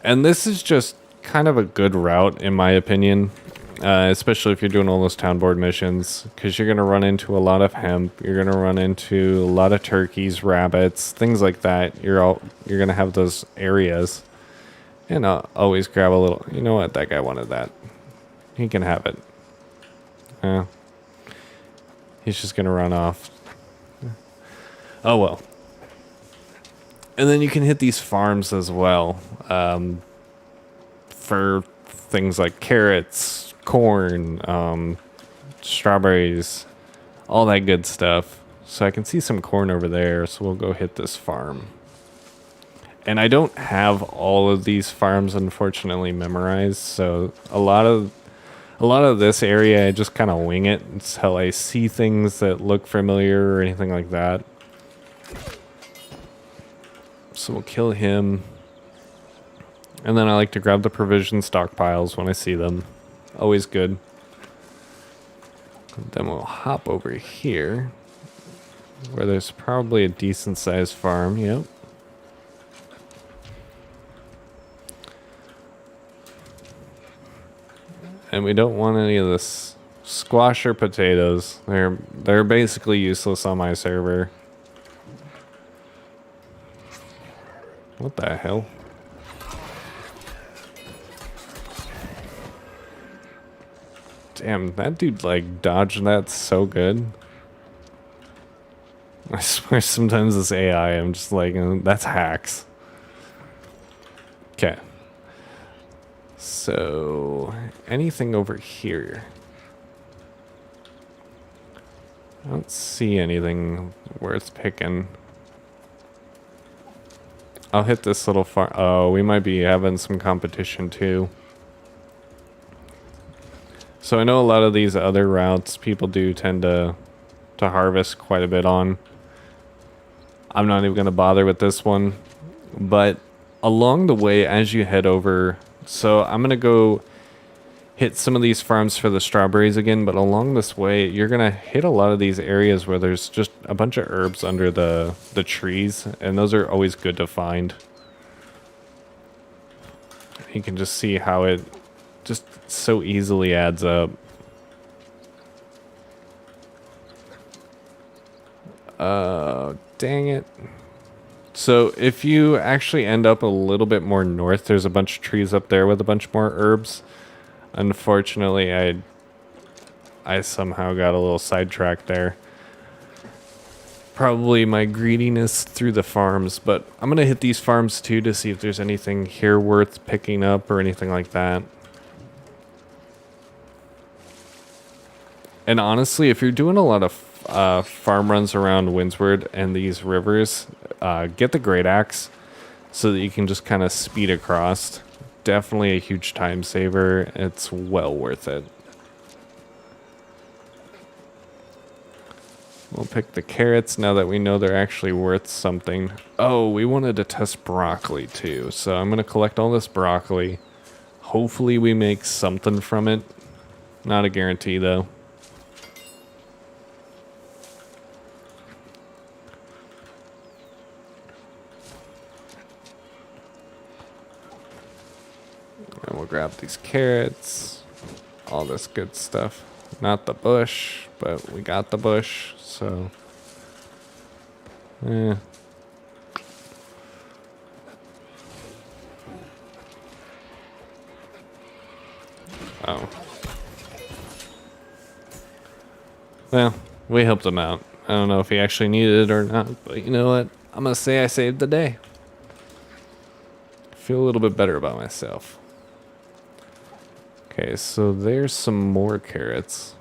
And this is just kind of a good route, in my opinion. Especially if you're doing all those town board missions, because you're going to run into a lot of hemp, you're going to run into a lot of turkeys, rabbits, things like that. You're going to have those areas, and I'll always grab a little. You know what? That guy wanted that. He can have it. He's just going to run off. Oh well. And then you can hit these farms as well, for things like carrots, corn, strawberries, all that good stuff. So I can see some corn over there, so we'll go hit this farm. And I don't have all of these farms unfortunately memorized, so a lot of this area I just kind of wing it until I see things that look familiar or anything like that. So we'll kill him. And then I like to grab the provision stockpiles when I see them. Always good. Then we'll hop over here, where there's probably a decent sized farm. Yep. And we don't want any of this squash or potatoes. They're basically useless on my server. What the hell? Damn, that dude like dodged that so good. I swear sometimes this AI, I'm just like, that's hacks. Okay. So, anything over here? I don't see anything worth picking. I'll hit this little farm. Oh, we might be having some competition too. So I know a lot of these other routes people do tend to harvest quite a bit on. I'm not even going to bother with this one. But along the way, as you head over... So I'm going to go hit some of these farms for the strawberries again. But along this way, you're going to hit a lot of these areas where there's just a bunch of herbs under the trees. And those are always good to find. You can just see how it just so easily adds up. Dang it. So if you actually end up a little bit more north, there's a bunch of trees up there with a bunch more herbs. Unfortunately, I somehow got a little sidetracked there. Probably my greediness through the farms, but I'm going to hit these farms too to see if there's anything here worth picking up or anything like that. And honestly, if you're doing a lot of farm runs around Windsward and these rivers, get the great axe so that you can just kind of speed across. Definitely a huge time saver. It's well worth it. We'll pick the carrots now that we know they're actually worth something. Oh, we wanted to test broccoli too. So I'm going to collect all this broccoli. Hopefully we make something from it. Not a guarantee though. And we'll grab these carrots. All this good stuff. Not the bush, but we got the bush. So, Oh. Well, we helped him out. I don't know if he actually needed it or not, but you know what? I'm gonna say I saved the day. I feel a little bit better about myself. Okay, so there's some more carrots.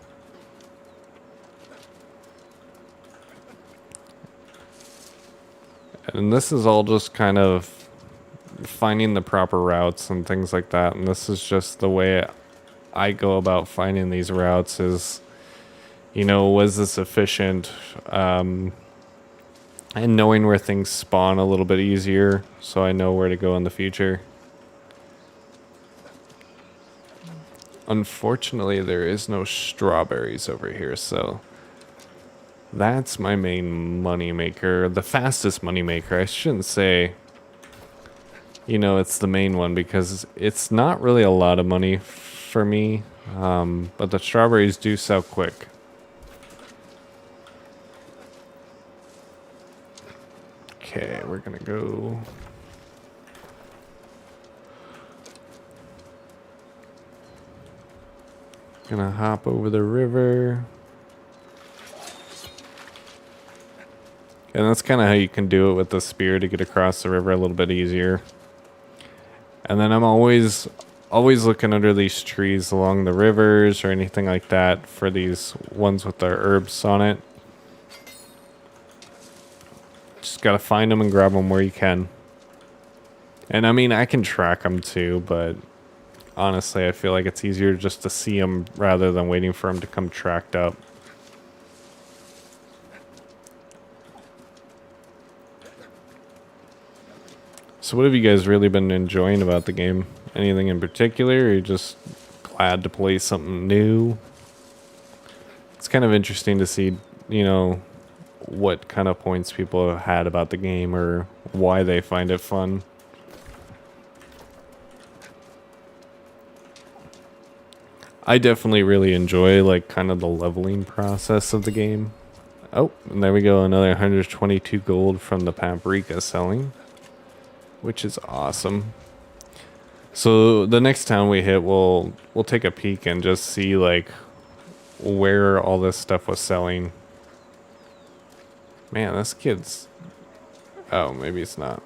And this is all just kind of finding the proper routes and things like that. And this is just the way I go about finding these routes is, you know, was this efficient? And knowing where things spawn a little bit easier so I know where to go in the future. Unfortunately, there is no strawberries over here, so... That's my main money maker, the fastest money maker. I shouldn't say, you know, it's the main one because it's not really a lot of money for me, but the strawberries do sell quick. Okay, we're gonna go. Gonna hop over the river. And that's kind of how you can do it with the spear to get across the river a little bit easier. And then I'm always looking under these trees along the rivers or anything like that for these ones with the herbs on it. Just gotta find them and grab them where you can. And I mean, I can track them too, but honestly, I feel like it's easier just to see them rather than waiting for them to come tracked up. So what have you guys really been enjoying about the game? Anything in particular, or are you just glad to play something new? It's kind of interesting to see, you know, what kind of points people have had about the game or why they find it fun. I definitely really enjoy like kind of the leveling process of the game. Oh, and there we go, another 122 gold from the paprika selling, which is awesome. So the next town we hit, we'll take a peek and just see like where all this stuff was selling. Man, this kid's... Oh, maybe it's not.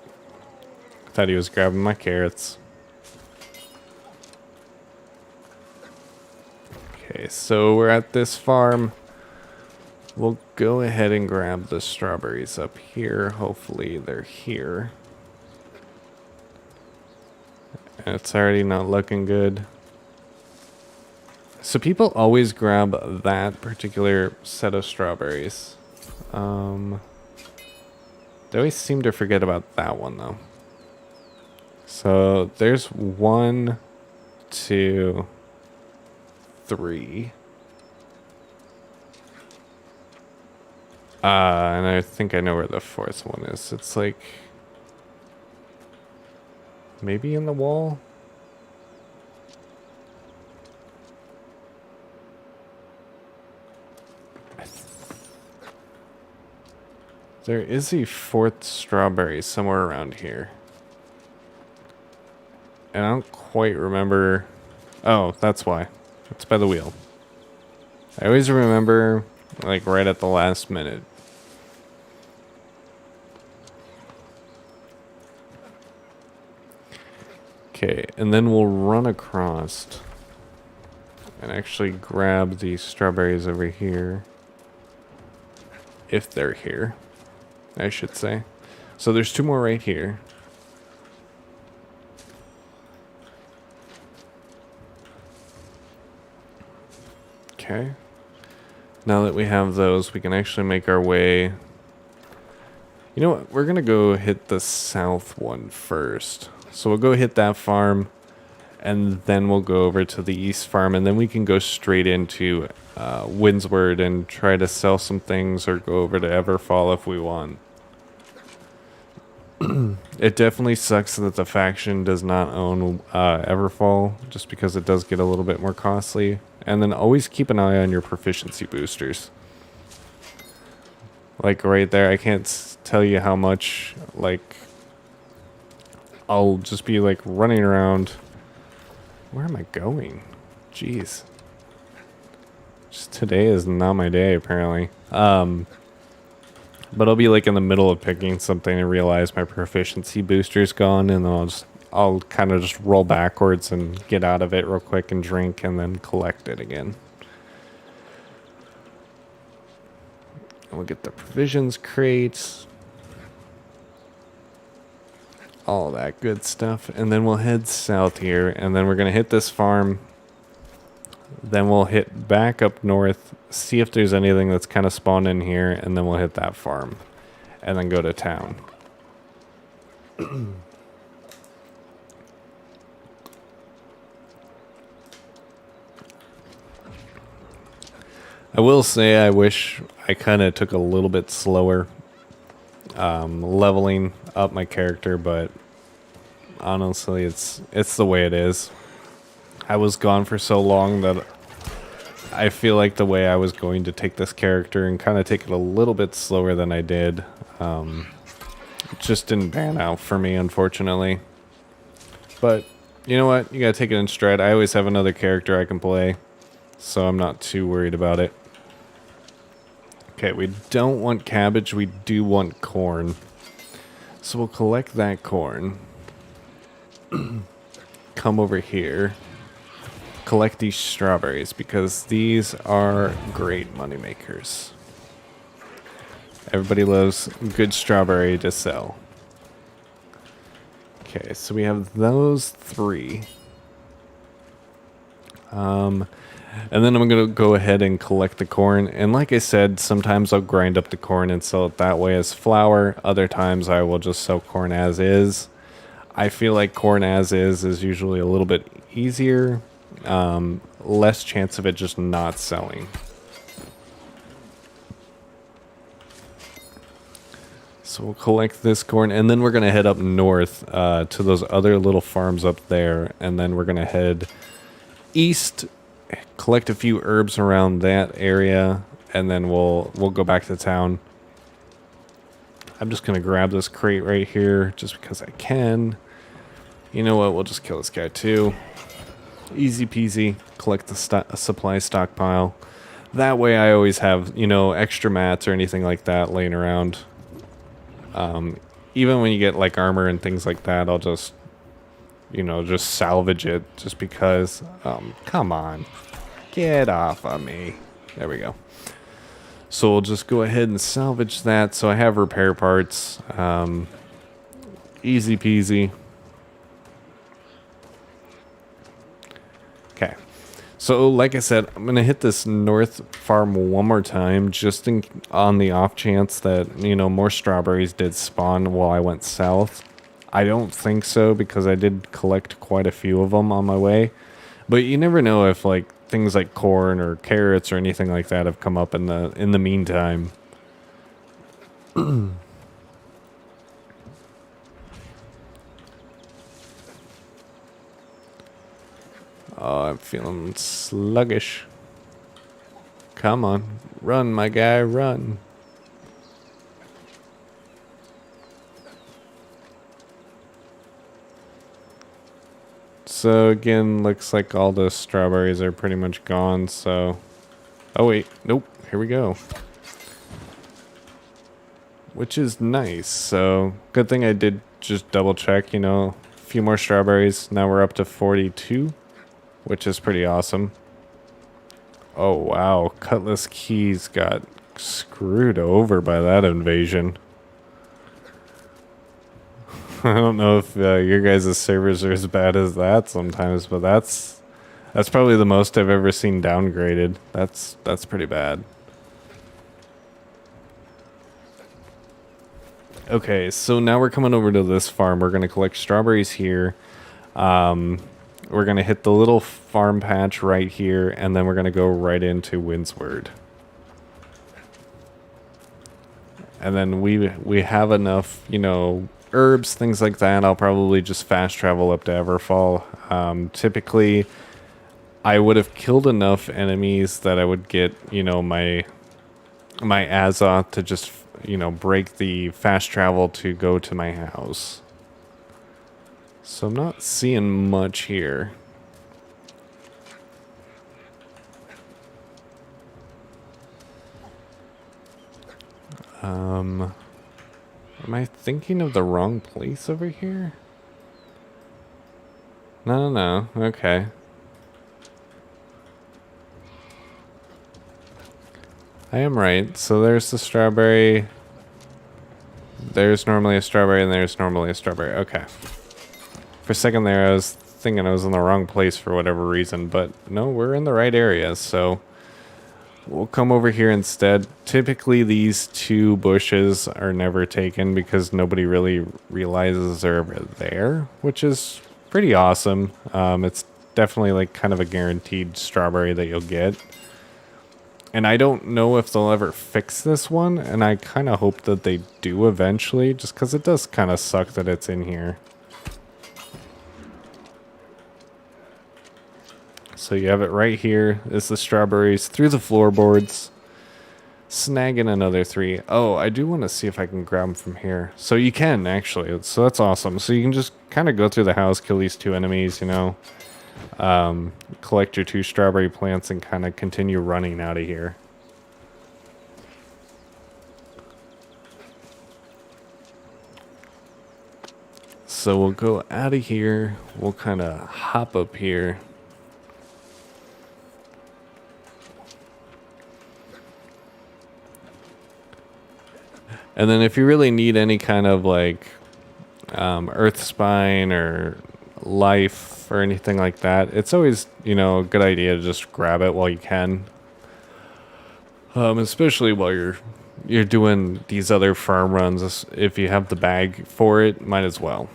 I thought he was grabbing my carrots. Okay, so we're at this farm. We'll go ahead and grab the strawberries up here. Hopefully they're here. It's already not looking good. So people always grab that particular set of strawberries. They always seem to forget about that one though. So there's 1, 2, 3. And I think I know where the 4th one is. It's like maybe in the wall. There is a 4th strawberry somewhere around here. And I don't quite remember. Oh, that's why. It's by the wheel. I always remember, like, right at the last minute. Okay, and then we'll run across and actually grab these strawberries over here. If they're here, I should say. So there's 2 more right here. Okay. Now that we have those, we can actually make our way. You know what? We're going to go hit the south one first. So we'll go hit that farm, and then we'll go over to the east farm, and then we can go straight into Windsward and try to sell some things or go over to Everfall if we want. It definitely sucks that the faction does not own Everfall, just because it does get a little bit more costly. And then always keep an eye on your proficiency boosters. Like right there, I can't tell you how much, like, I'll just be like running around. Where am I going? Jeez. Just today is not my day, apparently. But I'll be like in the middle of picking something and realize my proficiency booster's gone, and then I'll kind of just roll backwards and get out of it real quick and drink and then collect it again. And we'll get the provisions crates. All that good stuff. And then we'll head south here, and then we're going to hit this farm. Then we'll hit back up north, see if there's anything that's kind of spawned in here, and then we'll hit that farm. And then go to town. I will say I wish I kind of took a little bit slower leveling up my character, but honestly it's the way it is. I was gone for so long that I feel like the way I was going to take this character and kind of take it a little bit slower than I did it just didn't pan out for me, unfortunately. But you know what, you gotta take it in stride. I always have another character I can play, so I'm not too worried about it. Okay, we don't want cabbage, we do want corn. So we'll collect that corn. Come over here. Collect these strawberries, because these are great money makers. Everybody loves good strawberry to sell. Okay, so we have those 3. And then I'm going to go ahead and collect the corn. And like I said, sometimes I'll grind up the corn and sell it that way as flour. Other times I will just sell corn as is. I feel like corn as is usually a little bit easier. Less chance of it just not selling. So we'll collect this corn, and then we're going to head up north to those other little farms up there. And then we're going to head east collect a few herbs around that area, and then we'll go back to town. I'm just gonna grab this crate right here just because I can. You know what? We'll just kill this guy too. Easy peasy. Collect the supply stockpile. That way I always have, you know, extra mats or anything like that laying around. Even when you get like armor and things like that, I'll just, you know, just salvage it just because. Come on. Get off of me. There we go. So we'll just go ahead and salvage that. So I have repair parts. Easy peasy. Okay. So like I said, I'm going to hit this north farm one more time just on the off chance that, you know, more strawberries did spawn while I went south. I don't think so because I did collect quite a few of them on my way. But you never know if like things like corn or carrots or anything like that have come up in the meantime. Oh, I'm feeling sluggish. Come on. Run, my guy, run. So again, looks like all the strawberries are pretty much gone, so... Oh wait, nope, here we go. Which is nice, so good thing I did just double check, you know, a few more strawberries. Now we're up to 42, which is pretty awesome. Oh wow, Cutlass Keys got screwed over by that invasion. I don't know if your guys' servers are as bad as that sometimes, but that's probably the most I've ever seen downgraded. That's pretty bad. Okay, so now we're coming over to this farm. We're gonna collect strawberries here. We're gonna hit the little farm patch right here, and then we're gonna go right into Windsward. And then we have enough, you know, herbs, things like that. I'll probably just fast travel up to Everfall. Typically, I would have killed enough enemies that I would get, you know, my Azoth to just, you know, break the fast travel to go to my house. So I'm not seeing much here. Am I thinking of the wrong place over here? No. Okay. I am right. So there's the strawberry. There's normally a strawberry, and there's normally a strawberry. Okay. For a second there, I was thinking I was in the wrong place for whatever reason, but no, we're in the right area, so we'll come over here instead. Typically, these two bushes are never taken because nobody really realizes they're there, which is pretty awesome. It's definitely like kind of a guaranteed strawberry that you'll get. And I don't know if they'll ever fix this one, and I kind of hope that they do eventually, just because it does kind of suck that it's in here. So you have it right here. It's the strawberries through the floorboards. Snagging another 3. Oh, I do want to see if I can grab them from here. So you can, actually. So that's awesome. So you can just kind of go through the house, kill these 2 enemies, you know. Collect your 2 strawberry plants and kind of continue running out of here. So we'll go out of here. We'll kind of hop up here. And then if you really need any kind of like earth spine or life or anything like that, it's always, you know, a good idea to just grab it while you can. Especially while you're doing these other farm runs. If you have the bag for it, might as well.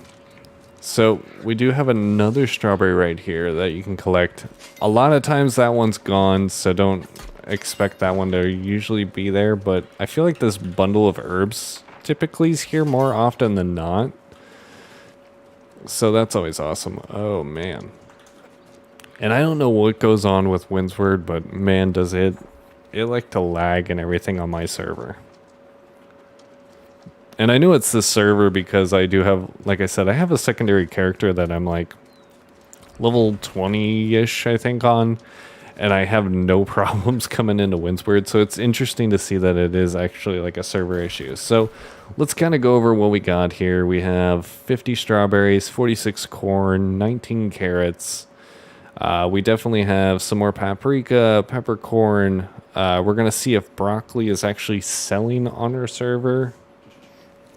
So we do have another strawberry right here that you can collect. A lot of times that one's gone, so don't expect that one to usually be there, but I feel like this bundle of herbs typically is here more often than not. So that's always awesome. Oh man. And I don't know what goes on with Windsward, but man, does it like to lag and everything on my server. And I know it's this server because I do have, like I said, I have a secondary character that I'm like level 20-ish, I think, on. And I have no problems coming into Windsward. So it's interesting to see that it is actually like a server issue. So let's kind of go over what we got here. We have 50 strawberries, 46 corn, 19 carrots. We definitely have some more paprika, peppercorn. We're going to see if broccoli is actually selling on our server.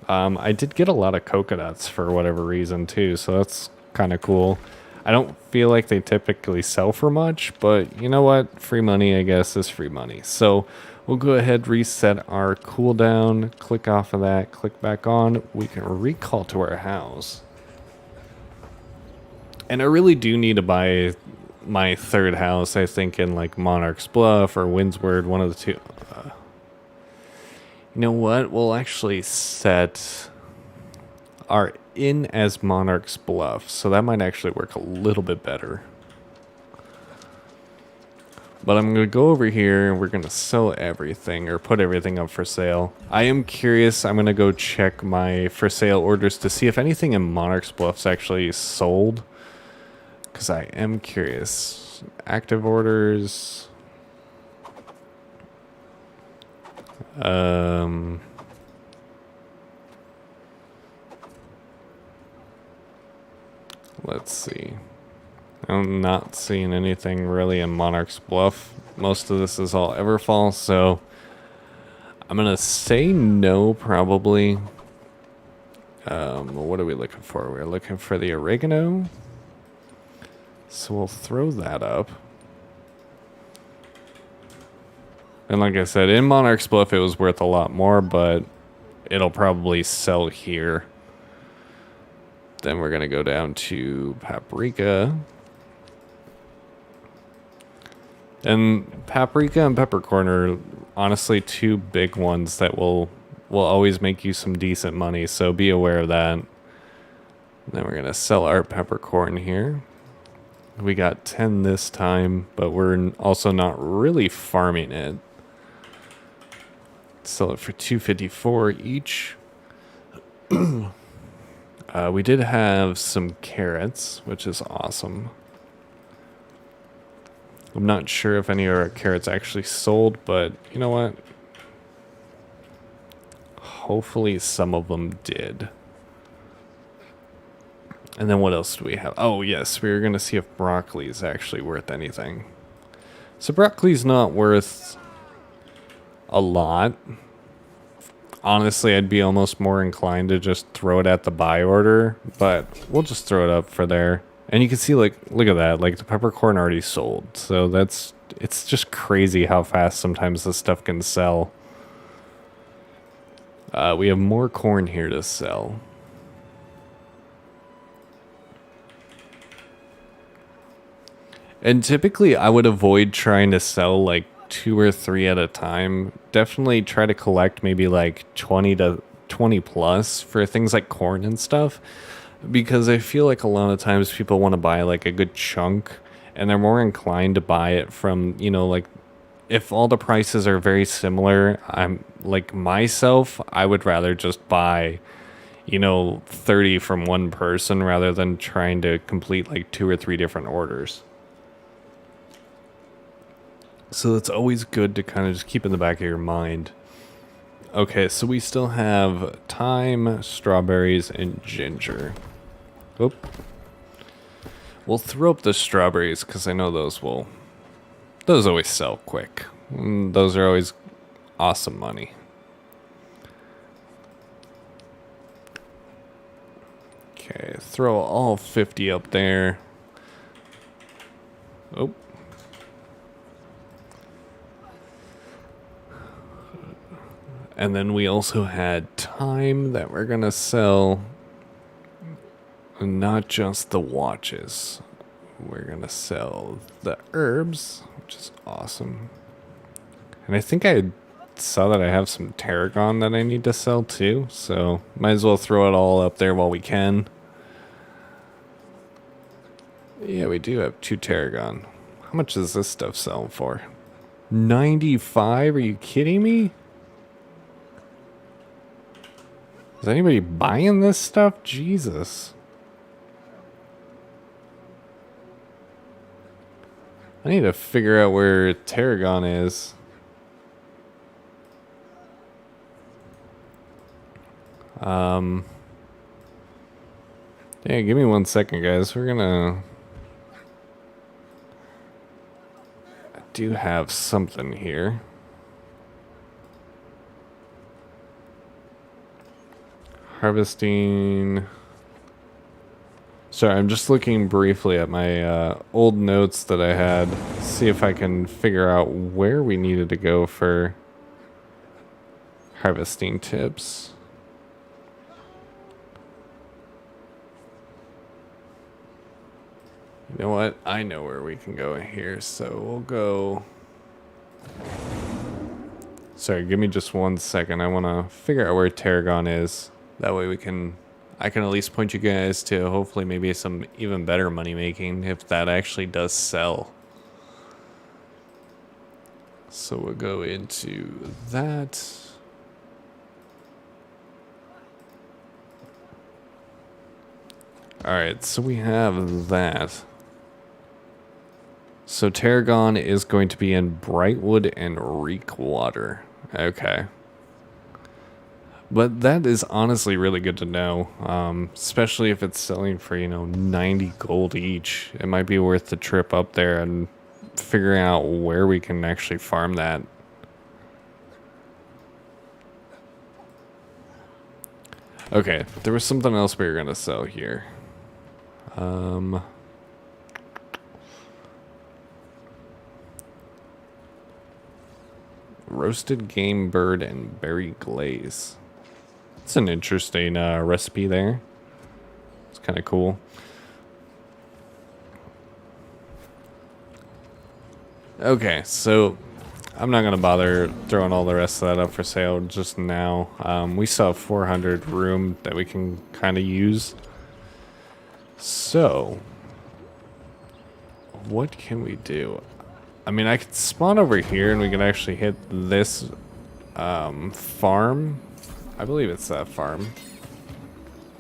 I did get a lot of coconuts for whatever reason too, so that's kind of cool. I don't feel like they typically sell for much, but you know what? Free money, I guess, is free money. So we'll go ahead, reset our cooldown, click off of that, click back on. We can recall to our house. And I really do need to buy my third house, I think, in like Monarch's Bluff or Windsward, one of the two. You know what? We'll actually set our inn as Monarch's Bluff, so that might actually work a little bit better. But I'm going to go over here and we're going to sell everything or put everything up for sale. I am curious. I'm going to go check my for sale orders to see if anything in Monarch's Bluff's actually sold. Because I am curious. Active orders. Let's see. I'm not seeing anything really in Monarch's Bluff. Most of this is all Everfall, so I'm gonna say no, probably. What are we looking for? We're looking for the oregano. So we'll throw that up. And like I said, in Monarch's Bluff it was worth a lot more, but it'll probably sell here. Then we're gonna go down to paprika. And paprika and peppercorn are honestly two big ones that will always make you some decent money, so be aware of that. Then we're gonna sell our peppercorn here. We got 10 this time, but we're also not really farming it. Sell it for 254 each. We did have some carrots, which is awesome. I'm not sure if any of our carrots actually sold, but you know what? Hopefully some of them did. And then what else do we have? Oh, yes, we were going to see if broccoli is actually worth anything. So broccoli's not worth a lot. Honestly, I'd be almost more inclined to just throw it at the buy order, but we'll just throw it up for there. And you can see, like, look at that, like the peppercorn already sold. So it's just crazy how fast sometimes this stuff can sell. We have more corn here to sell. And typically I would avoid trying to sell like 2 or 3 at a time. Definitely try to collect maybe like 20 to 20 plus for things like corn and stuff. Because I feel like a lot of times people want to buy like a good chunk and they're more inclined to buy it from, you know, like if all the prices are very similar, I'm like myself, I would rather just buy, you know, 30 from one person rather than trying to complete like 2 or 3 different orders. So it's always good to kind of just keep in the back of your mind. Okay, so we still have thyme, strawberries, and ginger. Oop. We'll throw up the strawberries because I know those always sell quick. Those are always awesome money. Okay, throw all 50 up there. Oh. And then we also had thyme that we're gonna sell. Not just the watches. We're gonna sell the herbs, which is awesome. And I think I saw that I have some tarragon that I need to sell too, so might as well throw it all up there while we can. Yeah, we do have 2 Tarragon. How much does this stuff sell for? 95? Are you kidding me? Is anybody buying this stuff? Jesus. I need to figure out where Tarragon is. Yeah, give me 1 second, guys. We're gonna... I do have something here. Harvesting... Sorry, I'm just looking briefly at my old notes that I had. See if I can figure out where we needed to go for harvesting tips. You know what? I know where we can go here, so we'll go... Sorry, give me just 1 second. I want to figure out where Tarragon is. That way I can at least point you guys to hopefully maybe some even better money making if that actually does sell. So we'll go into that. Alright, so we have that. So Tarragon is going to be in Brightwood and Reekwater. Okay. But that is honestly really good to know, especially if it's selling for, 90 gold each. It might be worth the trip up there and figuring out where we can actually farm that. Okay, there was something else we were going to sell here. Roasted game bird and berry glaze. It's an interesting recipe there. It's kind of cool. Okay, so I'm not going to bother throwing all the rest of that up for sale just now. We still have 400 room that we can kind of use. So, what can we do? I mean, I could spawn over here and we can actually hit this farm. I believe it's that farm.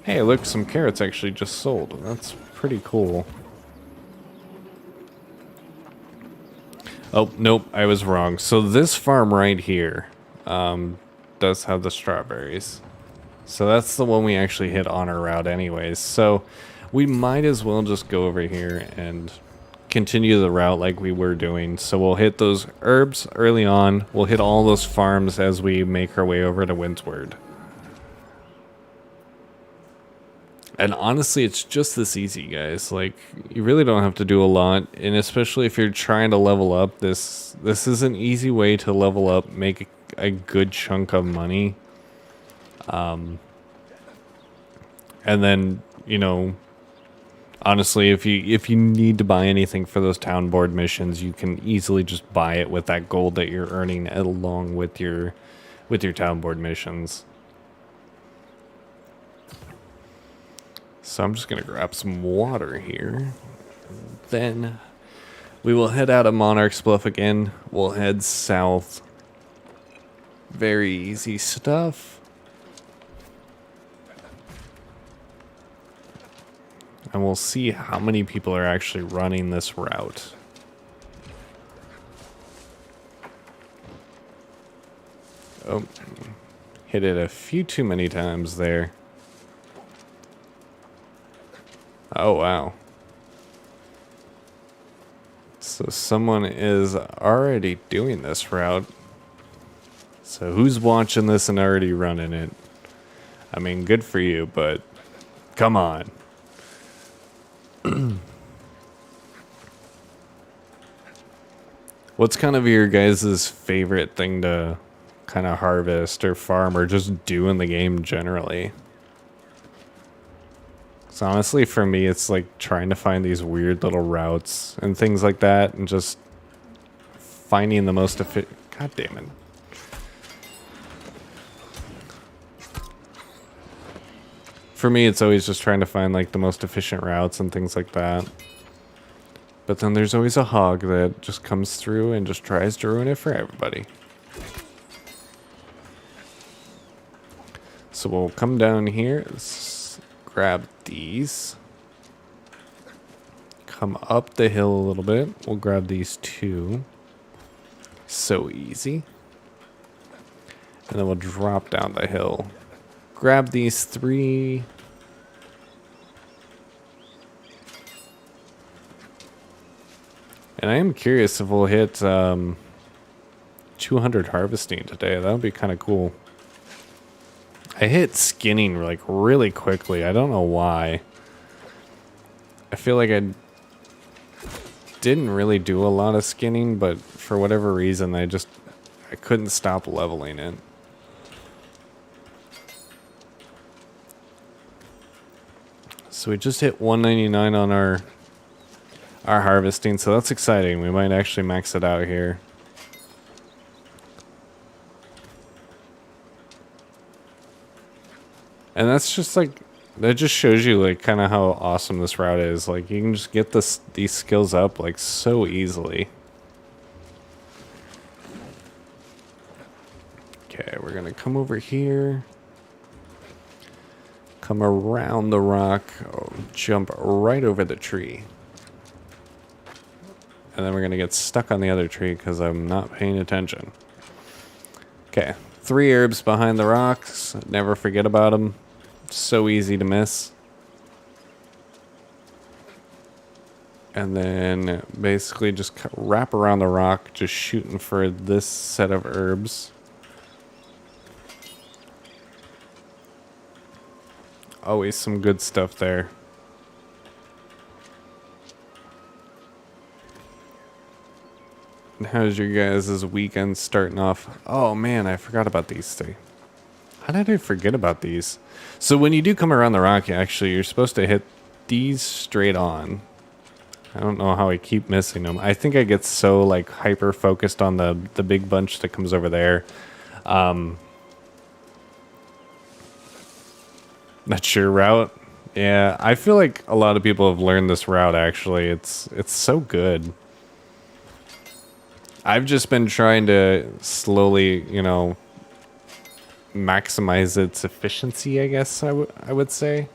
Hey, look, some carrots actually just sold. That's pretty cool. Oh, nope, I was wrong. So this farm right here does have the strawberries. So that's the one we actually hit on our route anyways. So we might as well just go over here and continue the route like we were doing. So we'll hit those herbs early on. We'll hit all those farms as we make our way over to Windsward. And honestly, it's just this easy, guys. Like, you really don't have to do a lot. And especially if you're trying to level up, this is an easy way to level up, make a good chunk of money. And then, honestly, if you need to buy anything for those town board missions, you can easily just buy it with that gold that you're earning along with your town board missions. So I'm just going to grab some water here. Then we will head out of Monarch's Bluff again. We'll head south. Very easy stuff. And we'll see how many people are actually running this route. Oh, hit it a few too many times there. Oh, wow. So someone is already doing this route. So who's watching this and already running it? I mean, good for you, but come on. What's kind of your guys' favorite thing to kind of harvest or farm or just do in the game generally? So honestly, for me, it's like trying to find these weird little routes and things like that, and just finding the most efficient. God damn it! For me, it's always just trying to find like the most efficient routes and things like that. But then there's always a hog that just comes through and just tries to ruin it for everybody. So we'll come down here, grab these. Come up the hill a little bit. We'll grab these 2. So easy. And then we'll drop down the hill. Grab these 3. And I am curious if we'll hit 200 harvesting today. That would be kind of cool. I hit skinning like really quickly. I don't know why. I feel like I didn't really do a lot of skinning, but for whatever reason, I couldn't stop leveling it. So we just hit 199 on our harvesting, so that's exciting. We might actually max it out here. And that's just like, that just shows you like kind of how awesome this route is. Like you can just get these skills up like so easily. Okay, we're gonna come over here. Come around the rock, jump right over the tree. And then we're gonna get stuck on the other tree because I'm not paying attention. Okay, 3 herbs behind the rocks. Never forget about them. So easy to miss. And then basically just wrap around the rock, just shooting for this set of herbs. Always some good stuff there. How's your guys' weekend starting off? Oh man, I forgot about these 3. How did I forget about these? So when you do come around the rock, you're supposed to hit these straight on. I don't know how I keep missing them. I think I get so like hyper focused on the big bunch that comes over there. That's your route. Yeah, I feel like a lot of people have learned this route actually. It's so good. I've just been trying to slowly, maximize its efficiency, I guess I would say.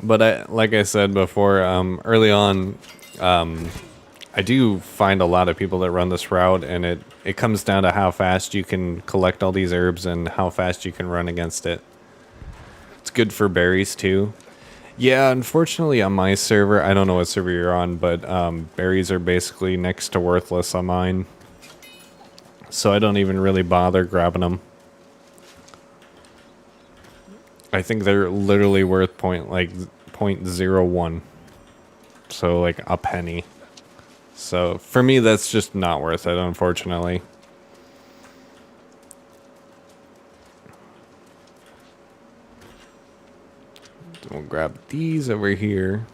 But like I said before, early on, I do find a lot of people that run this route, and it comes down to how fast you can collect all these herbs and how fast you can run against it. It's good for berries too. Yeah, unfortunately on my server, I don't know what server you're on, but berries are basically next to worthless on mine. So I don't even really bother grabbing them. I think they're literally worth 0.01. So like a penny. So for me, that's just not worth it, unfortunately. We'll grab these over here.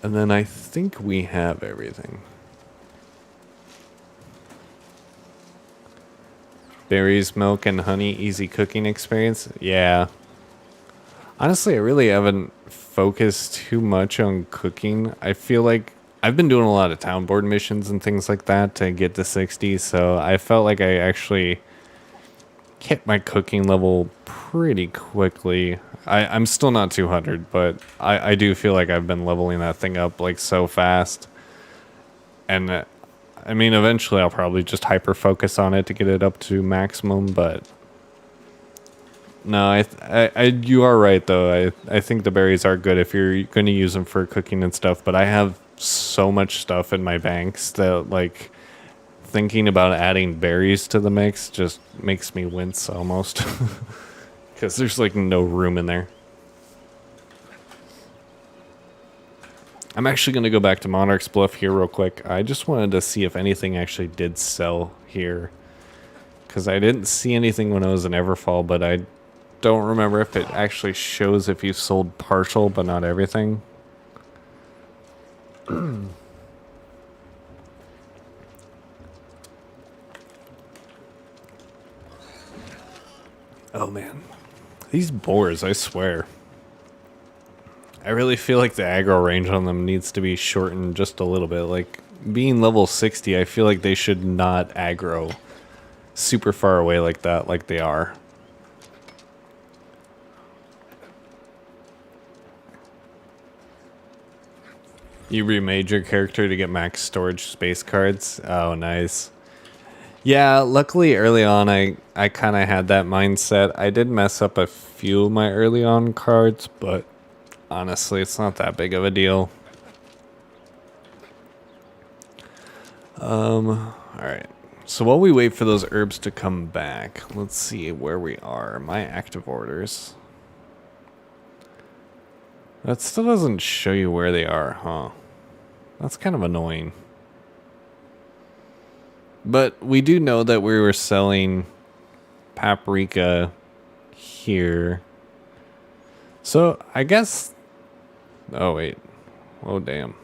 And then I think we have everything. Berries, milk, and honey, easy cooking experience. Yeah. Honestly, I really haven't focused too much on cooking. I feel like I've been doing a lot of town board missions and things like that to get to 60, so I felt like I actually hit my cooking level pretty quickly. I'm still not 200, but I do feel like I've been leveling that thing up like so fast. And I mean, eventually I'll probably just hyper focus on it to get it up to maximum, but no, you are right though. I think the berries are good if you're going to use them for cooking and stuff, but I have so much stuff in my banks that like thinking about adding berries to the mix just makes me wince almost. Because there's like no room in there. I'm actually going to go back to Monarch's Bluff here real quick. I just wanted to see if anything actually did sell here. Because I didn't see anything when I was in Everfall, but I don't remember if it actually shows if you sold partial but not everything. Oh man. These boars, I swear. I really feel like the aggro range on them needs to be shortened just a little bit. Like, being level 60, I feel like they should not aggro super far away like that, like they are. You remade your character to get max storage space cards? Oh, nice. Yeah, luckily early on I kind of had that mindset. I did mess up a few of my early on cards, but honestly, it's not that big of a deal. Alright. So while we wait for those herbs to come back, let's see where we are. My active orders. That still doesn't show you where they are, huh? That's kind of annoying. But we do know that we were selling paprika here. So I guess... Oh, wait. Oh, damn.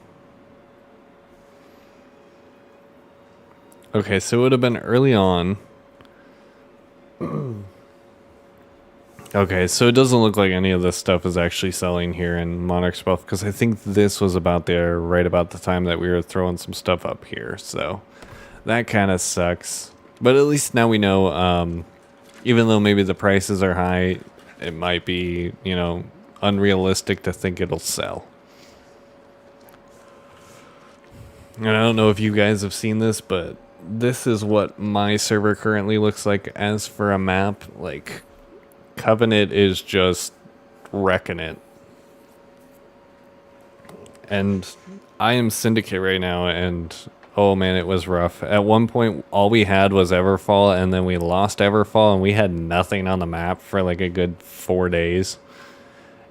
Okay, so it would have been early on. Okay, so it doesn't look like any of this stuff is actually selling here in Monarch's Wealth, because I think this was about there right about the time that we were throwing some stuff up here, so that kind of sucks. But at least now we know, even though maybe the prices are high, it might be, you know, unrealistic to think it'll sell. And I don't know if you guys have seen this, but this is what my server currently looks like as for a map. Like, Covenant is just wrecking it. And I am Syndicate right now, and oh man, it was rough. At one point, all we had was Everfall, and then we lost Everfall, and we had nothing on the map for like a good 4 days.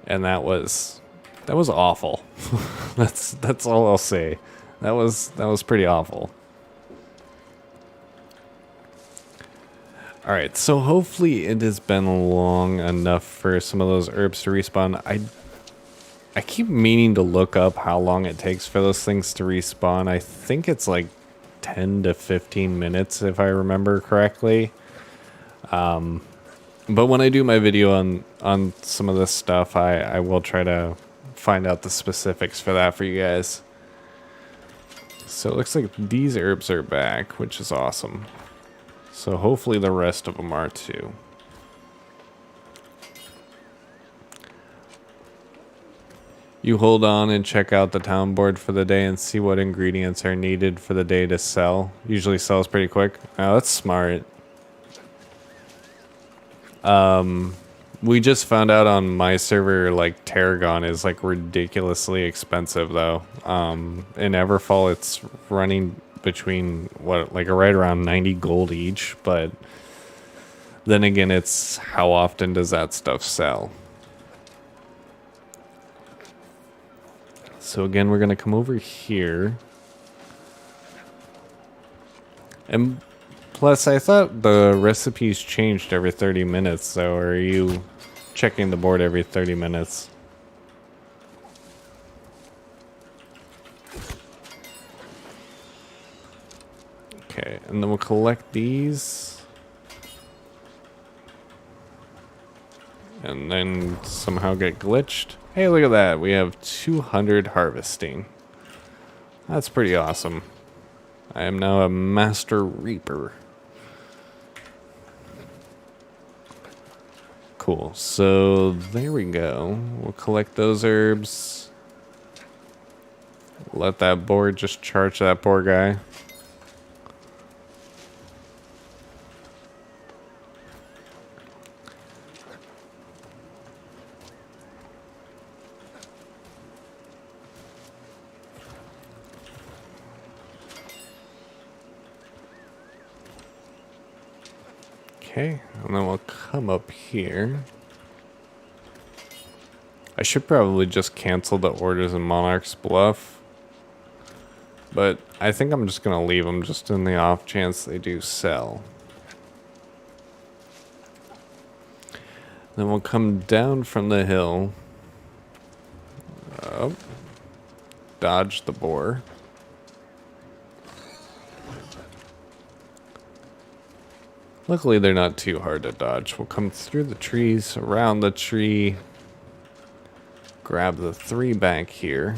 And that was awful. that's all I'll say. That was pretty awful. Alright, so hopefully it has been long enough for some of those herbs to respawn. I keep meaning to look up how long it takes for those things to respawn. I think it's like 10 to 15 minutes if I remember correctly. But when I do my video on some of this stuff, I will try to find out the specifics for that for you guys. So it looks like these herbs are back, which is awesome. So hopefully the rest of them are too. You hold on and check out the town board for the day and see what ingredients are needed for the day to sell. Usually sells pretty quick. Oh, that's smart. We just found out on my server, like, Tarragon is, like, ridiculously expensive, though. In Everfall, it's running between, what, like, right around 90 gold each, but then again, it's how often does that stuff sell? So again, we're going to come over here. And plus, I thought the recipes changed every 30 minutes, so are you checking the board every 30 minutes? Okay, and then we'll collect these. And then somehow get glitched. Hey, look at that. We have 200 harvesting. That's pretty awesome. I am now a master reaper. Cool. So there we go. We'll collect those herbs. Let that board just charge that poor guy. Okay, and then we'll come up here. I should probably just cancel the orders in Monarch's Bluff. But I think I'm just going to leave them just in the off chance they do sell. Then we'll come down from the hill. Oh. Dodge the boar. Luckily, they're not too hard to dodge. We'll come through the trees, around the tree, grab the 3 back here.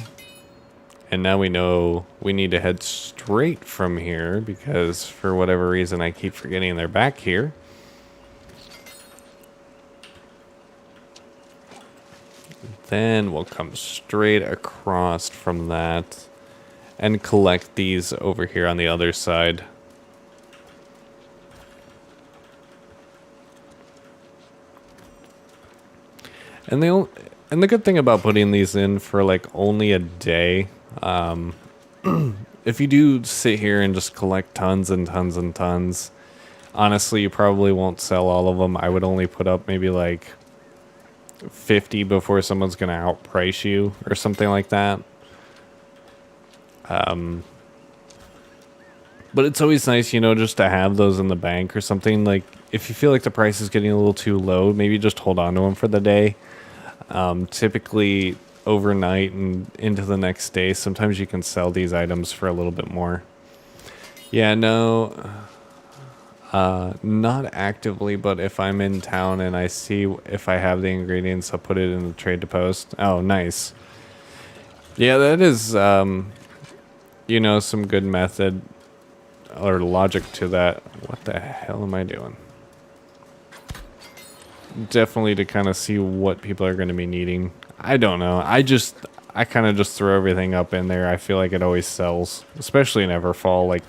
And now we know we need to head straight from here because for whatever reason I keep forgetting they're back here. Then we'll come straight across from that and collect these over here on the other side. And the good thing about putting these in for like only a day, if you do sit here and just collect tons and tons and tons, honestly, you probably won't sell all of them. I would only put up maybe like 50 before someone's going to outprice you or something like that. But it's always nice, you know, just to have those in the bank or something. Like, if you feel like the price is getting a little too low, maybe just hold on to them for the day. Typically overnight and into the next day, sometimes you can sell these items for a little bit more. Yeah, no, not actively, but if I'm in town and I see if I have the ingredients, I'll put it in the trade to post. Oh, nice. Yeah, that is, you know, some good method or logic to that. What the hell am I doing? Definitely to kind of see what people are going to be needing. I don't know. I kind of just throw everything up in there. I feel like it always sells, especially in Everfall. Like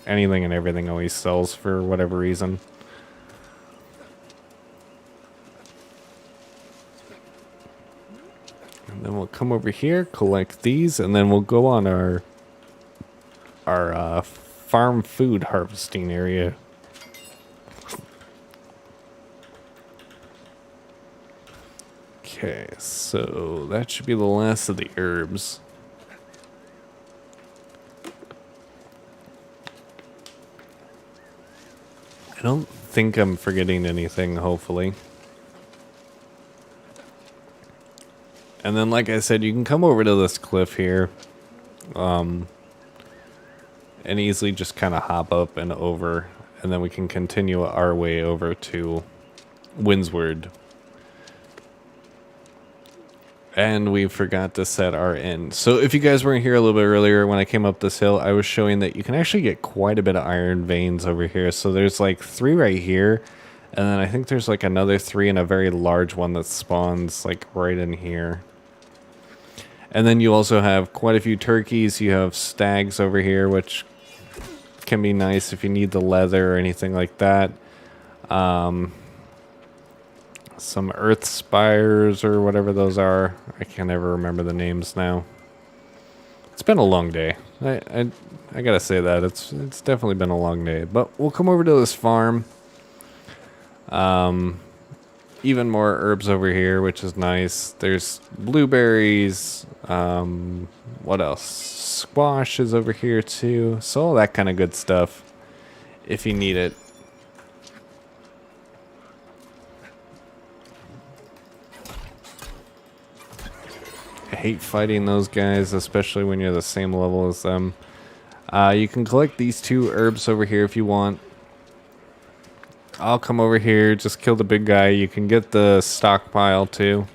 anything and everything always sells for whatever reason. And then we'll come over here, collect these, and then we'll go on our farm food harvesting area. Okay, so that should be the last of the herbs. I don't think I'm forgetting anything, hopefully. And then, like I said, you can come over to this cliff here. And easily just kind of hop up and over. And then we can continue our way over to Windsward. And we forgot to set our end. So if you guys weren't here a little bit earlier when I came up this hill, I was showing that you can actually get quite a bit of iron veins over here. So there's like 3 right here. And then I think there's like another 3 and a very large one that spawns like right in here. And then you also have quite a few turkeys. You have stags over here, which can be nice if you need the leather or anything like that. Some earth spires or whatever those are. I can't ever remember the names now. It's been a long day. I gotta say that it's definitely been a long day. But we'll come over to this farm. Even more herbs over here, which is nice. There's blueberries. What else? Squash is over here too. So all that kind of good stuff if you need it. I hate fighting those guys, especially when you're the same level as them. You can collect these 2 herbs over here if you want. I'll come over here, just kill the big guy. You can get the stockpile too.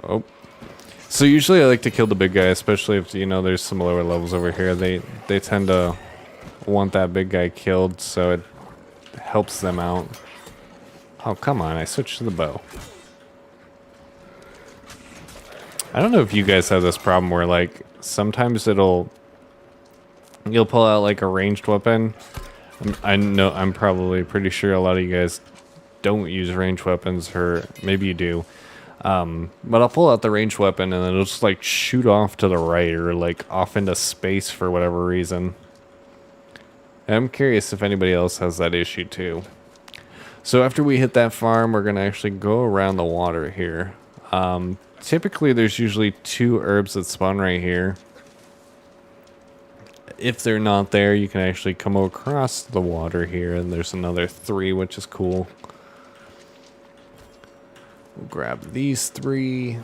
Oh. So usually I like to kill the big guy, especially if, you know, there's some lower levels over here. They tend to want that big guy killed, so it helps them out. Oh, come on. I switched to the bow. I don't know if you guys have this problem where, like, sometimes you'll pull out, like, a ranged weapon. I'm probably pretty sure a lot of you guys don't use ranged weapons, or maybe you do. But I'll pull out the ranged weapon and then it'll just, like, shoot off to the right or, like, off into space for whatever reason. I'm curious if anybody else has that issue too. So after we hit that farm, we're going to actually go around the water here. Typically, there's usually 2 herbs that spawn right here. if they're not there, you can actually come across the water here, and there's another 3, which is cool. We'll grab these 3.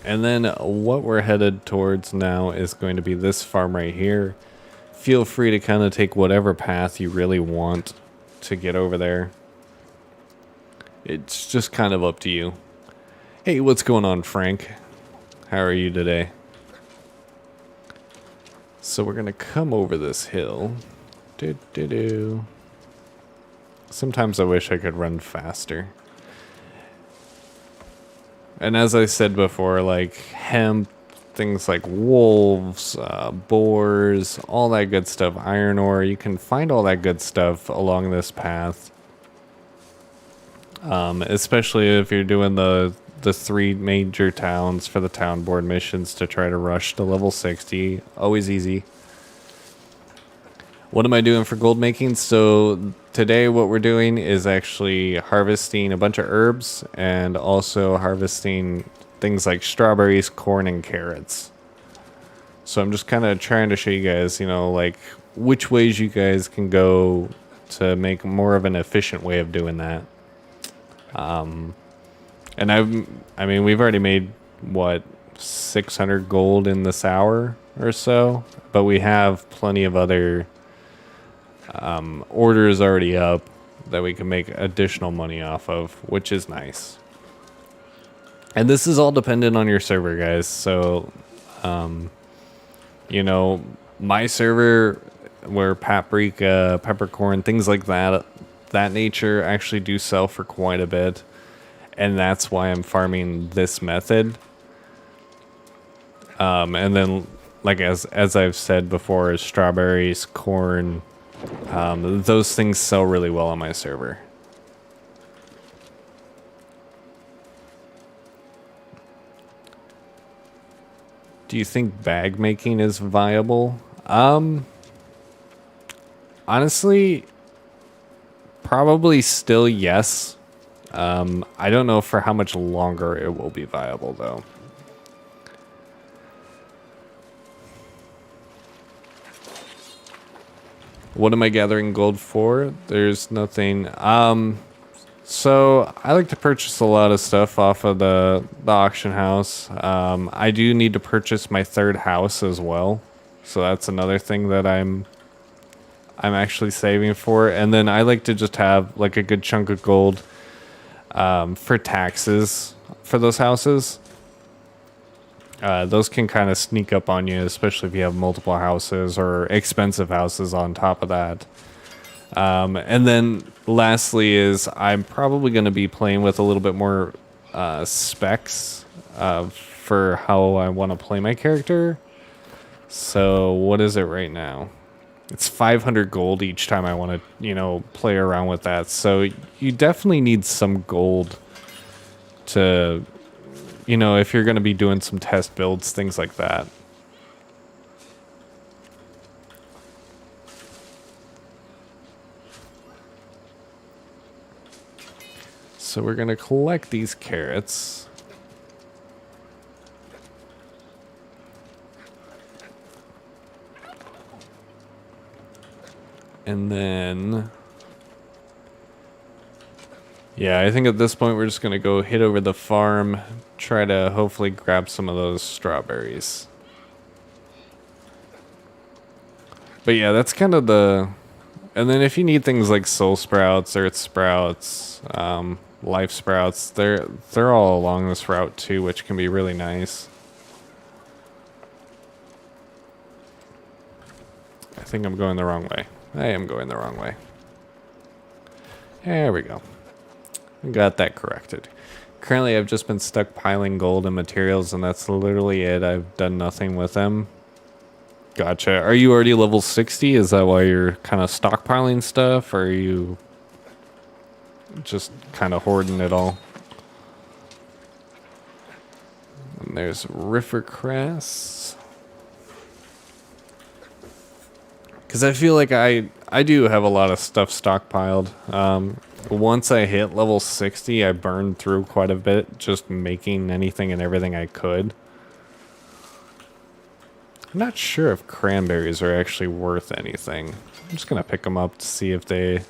And then what we're headed towards now is going to be this farm right here. Feel free to kind of take whatever path you really want to get over there. It's just kind of up to you. Hey, what's going on, Frank? How are you today? So we're going to come over this hill. Sometimes I wish I could run faster. And as I said before, like hemp, things like wolves, boars, all that good stuff, iron ore, you can find all that good stuff along this path. Especially if you're doing the 3 major towns for the town board missions to try to rush to level 60. Always easy. What am I doing for gold making? So today what we're doing is actually harvesting a bunch of herbs and also harvesting things like strawberries, corn, and carrots. So I'm just kind of trying to show you guys, you know, like which ways you guys can go to make more of an efficient way of doing that. And I mean, we've already made, what, 600 gold in this hour or so, but we have plenty of other orders already up that we can make additional money off of, which is nice. And this is all dependent on your server, guys. So, you know, my server where paprika, peppercorn, things like that nature actually do sell for quite a bit. And that's why I'm farming this method. And then, like as I've said before, strawberries, corn, those things sell really well on my server. Do you think bag making is viable? Honestly, probably still yes. I don't know for how much longer it will be viable though. What am I gathering gold for? There's nothing. So I like to purchase a lot of stuff off of the auction house. I do need to purchase my 3rd house as well. So that's another thing that I'm actually saving for. And then I like to just have like a good chunk of gold for taxes for those houses. Those can kind of sneak up on you, especially if you have multiple houses or expensive houses on top of that. And then lastly is I'm probably going to be playing with a little bit more specs for how I want to play my character. So what is it right now? It's 500 gold each time I want to, you know, play around with that. So you definitely need some gold to, you know, if you're going to be doing some test builds, things like that. So we're going to collect these carrots. And then, yeah, I think at this point we're just going to go hit over the farm, try to hopefully grab some of those strawberries. But yeah, that's kind of the... And then if you need things like soul sprouts, earth sprouts, life sprouts, they're all along this route too, which can be really nice. I think I'm going the wrong way. I am going the wrong way. There we go. Got that corrected. Currently, I've just been stockpiling gold and materials, and that's literally it. I've done nothing with them. Gotcha. Are you already level 60? Is that why you're kind of stockpiling stuff, or are you just kind of hoarding it all? And there's Riffercress. Because I feel like I do have a lot of stuff stockpiled. Once I hit level 60, I burned through quite a bit, just making anything and everything I could. I'm not sure if cranberries are actually worth anything. I'm just gonna pick them up to see if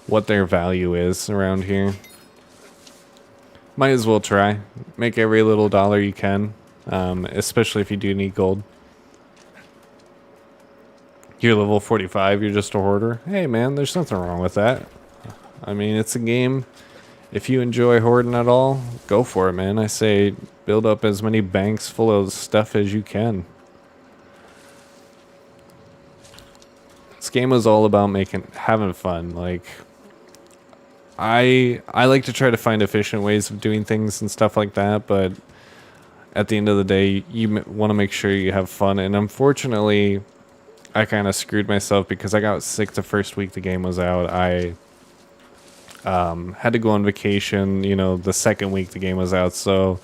what their value is around here. Might as well try. Make every little dollar you can, especially if you do need gold. You're level 45, you're just a hoarder. Hey man, there's nothing wrong with that. I mean, it's a game. If you enjoy hoarding at all, go for it, man. I say build up as many banks full of stuff as you can. This game was all about having fun. Like, I like to try to find efficient ways of doing things and stuff like that, but at the end of the day, you want to make sure you have fun. And unfortunately, I kind of screwed myself because I got sick the first week the game was out. I had to go on vacation, you know, the second week the game was out, so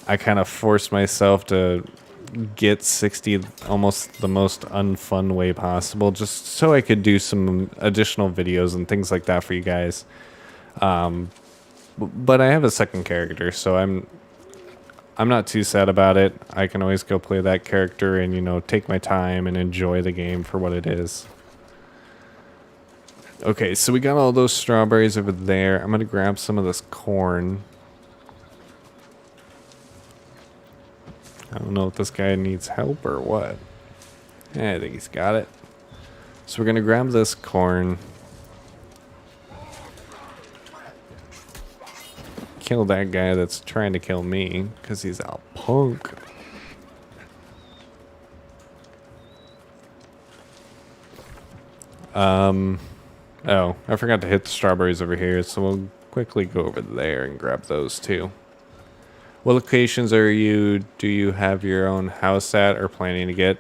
I kind of forced myself to get 60 almost the most unfun way possible, just so I could do some additional videos and things like that for you guys. But I have a second character, so I'm not too sad about it. I can always go play that character and, you know, take my time and enjoy the game for what it is. Okay, so we got all those strawberries over there. I'm gonna grab some of this corn. I don't know if this guy needs help or what. Yeah, I think he's got it. So we're gonna grab this corn. Kill that guy that's trying to kill me, because he's a punk. Oh, I forgot to hit the strawberries over here, so we'll quickly go over there and grab those too. What locations do you have your own house at or planning to get?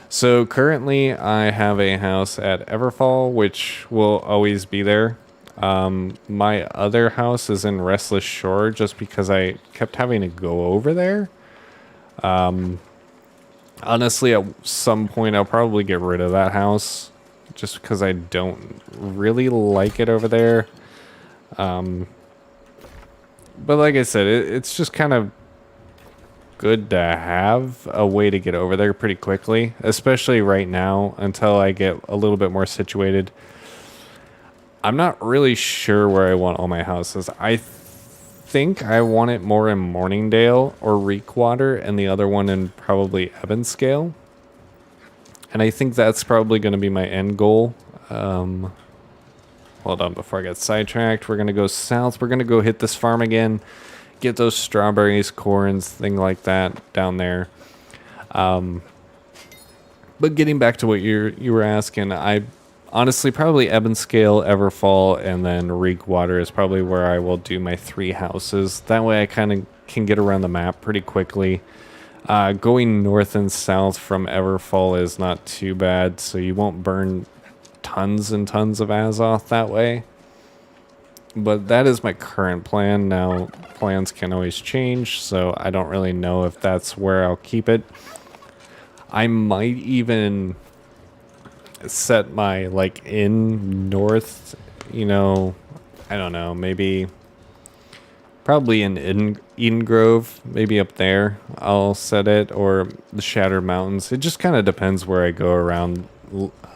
So currently I have a house at Everfall, which will always be there. My other house is in Restless Shore just because I kept having to go over there. Honestly, at some point I'll probably get rid of that house just because I don't really like it over there. But like I said, it's just kind of good to have a way to get over there pretty quickly, especially right now until I get a little bit more situated. I'm not really sure where I want all my houses. I think I want it more in Morningdale or Reekwater and the other one in probably Ebonscale. And I think that's probably going to be my end goal. Hold on, before I get sidetracked, we're going to go south. We're going to go hit this farm again. Get those strawberries, corns, thing like that down there. But getting back to what you were asking, I honestly probably Ebonscale, Everfall, and then Reekwater is probably where I will do my 3 houses. That way I kind of can get around the map pretty quickly. Going north and south from Everfall is not too bad, so you won't burn tons and tons of Azoth that way. But that is my current plan. Now, plans can always change, so I don't really know if that's where I'll keep it. I might even set my, like, in north, you know, I don't know, maybe probably in Eden Grove, maybe up there I'll set it, or the Shattered Mountains. It just kind of depends where I go around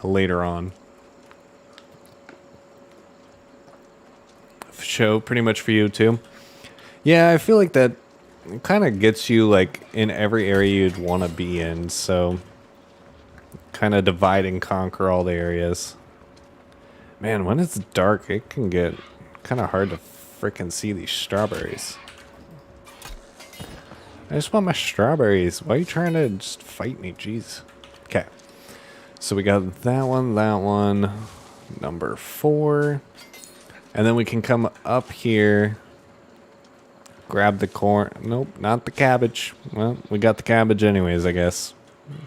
later on. Show pretty much for you too. Yeah, I feel like that kind of gets you like in every area you'd want to be in, so kind of divide and conquer all the areas. Man, when it's dark it can get kind of hard to freaking see these strawberries. I just want my strawberries. Why are you trying to just fight me? Jeez. Okay, so we got that one, number 4. And then we can come up here, grab the corn. Nope, not the cabbage. Well, we got the cabbage anyways, I guess.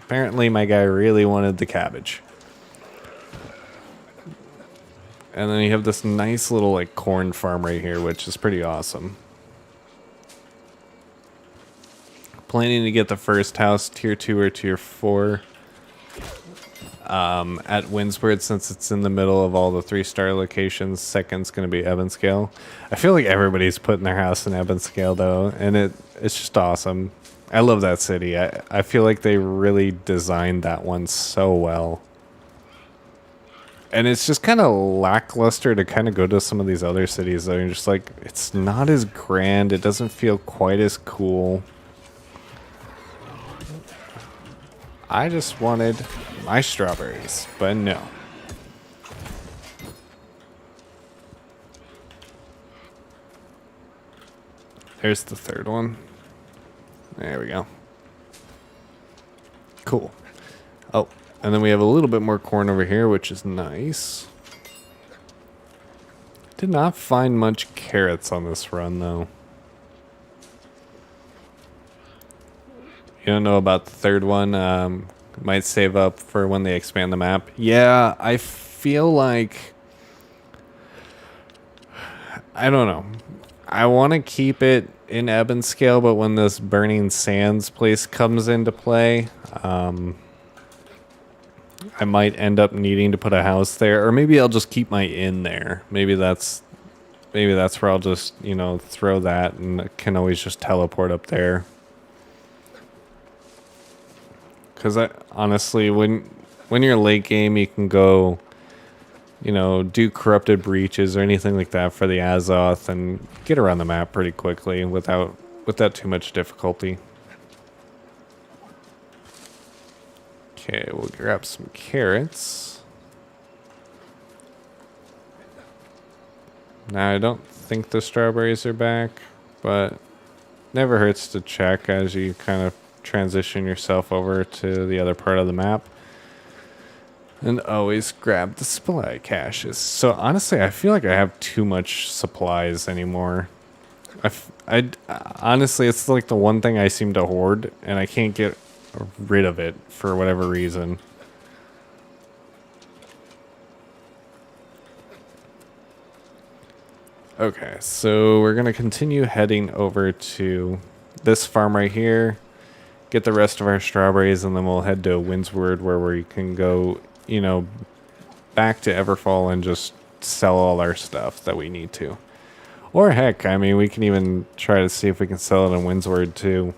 Apparently my guy really wanted the cabbage. And then you have this nice little like corn farm right here, which is pretty awesome. Planning to get the first house, tier 2 or tier 4. At Windsward, since it's in the middle of all the 3-star locations. Second's going to be Ebonscale. I feel like everybody's putting their house in Ebonscale though, and it's just awesome. I love that city. I feel like they really designed that one so well. And it's just kind of lackluster to kind of go to some of these other cities that are just like, it's not as grand. It doesn't feel quite as cool. I just wanted my strawberries, but no. There's the third one. There we go. Cool. Oh, and then we have a little bit more corn over here, which is nice. Did not find much carrots on this run, though. You don't know about the third one? Might save up for when they expand the map. Yeah, I feel like... I don't know. I want to keep it in ebb and scale, but when this Burning Sands place comes into play, I might end up needing to put a house there, or maybe I'll just keep my inn there. Maybe that's where I'll just, you know, throw that and can always just teleport up there. Because I honestly, when you're late game, you can go, you know, do corrupted breaches or anything like that for the Azoth and get around the map pretty quickly without too much difficulty. Okay, we'll grab some carrots. Now, I don't think the strawberries are back, but never hurts to check as you kind of transition yourself over to the other part of the map. And always grab the supply caches. So honestly, I feel like I have too much supplies anymore. Honestly, it's like the one thing I seem to hoard, and I can't get rid of it for whatever reason. Okay, so we're gonna continue heading over to this farm right here, get the rest of our strawberries, and then we'll head to Windsward where we can go, you know, back to Everfall and just sell all our stuff that we need to. Or heck, I mean, we can even try to see if we can sell it in Windsward too.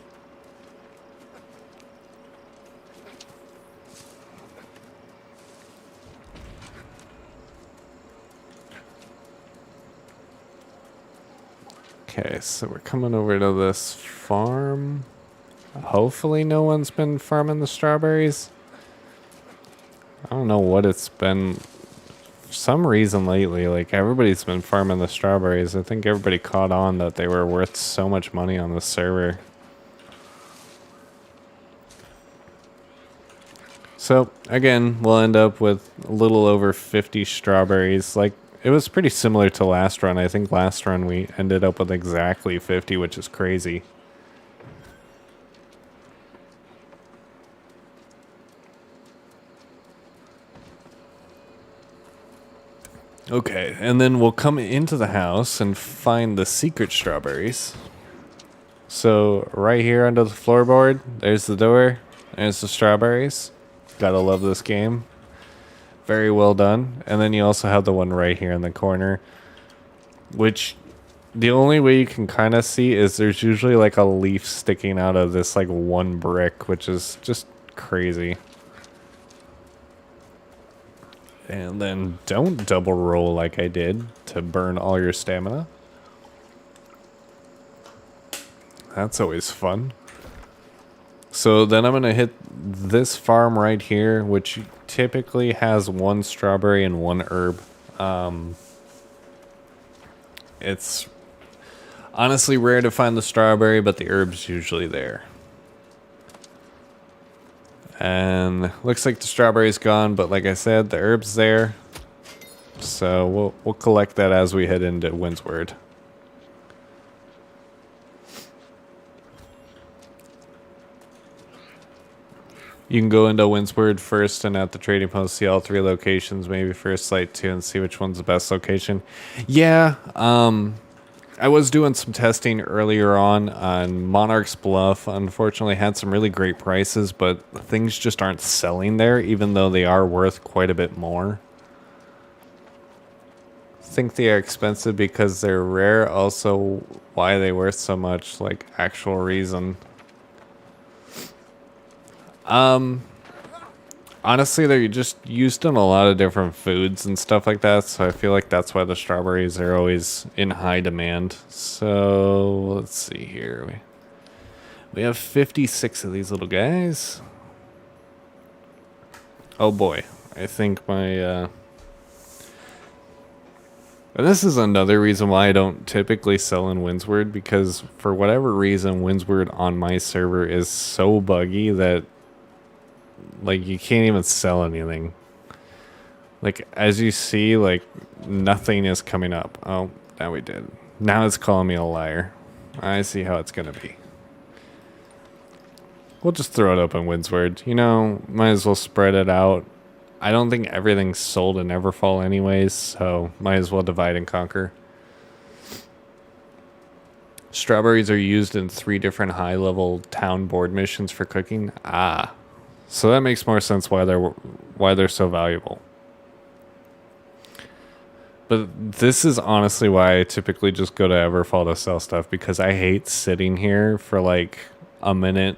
Okay, so we're coming over to this farm. Hopefully no one's been farming the strawberries. I don't know what it's been. For some reason lately, like, everybody's been farming the strawberries. I think everybody caught on that they were worth so much money on the server. So, again, we'll end up with a little over 50 strawberries. Like, it was pretty similar to last run. I think last run we ended up with exactly 50, which is crazy. Okay, and then we'll come into the house and find the secret strawberries. So, right here under the floorboard, there's the door, there's the strawberries. Gotta love this game. Very well done. And then you also have the one right here in the corner, which the only way you can kind of see is there's usually like a leaf sticking out of this like one brick, which is just crazy. And then don't double roll like I did to burn all your stamina. That's always fun. So then I'm going to hit this farm right here, which typically has one strawberry and one herb. It's honestly rare to find the strawberry, but the herb's usually there. And looks like the strawberry's gone, but like I said, the herb's there. So we'll collect that as we head into Windsward. You can go into Windsward first and at the trading post see all three locations, maybe first site too, and see which one's the best location. Yeah, I was doing some testing earlier on Monarch's Bluff. Unfortunately, had some really great prices, but things just aren't selling there, even though they are worth quite a bit more. I think they are expensive because they're rare. Also, why they worth so much, like actual reason. Honestly, they're just used in a lot of different foods and stuff like that, so I feel like that's why the strawberries are always in high demand. So, let's see here. We have 56 of these little guys. Oh boy, I think my, and this is another reason why I don't typically sell in Windsward, because for whatever reason, Windsward on my server is so buggy that, like, you can't even sell anything. Like, as you see, like, nothing is coming up. Oh, now we did. Now it's calling me a liar. I see how it's gonna be. We'll just throw it up in Windsward. You know, might as well spread it out. I don't think everything's sold in Everfall anyways, so might as well divide and conquer. Strawberries are used in 3 different high-level town board missions for cooking. Ah, so that makes more sense why they're so valuable. But this is honestly why I typically just go to Everfall to sell stuff, because I hate sitting here for like a minute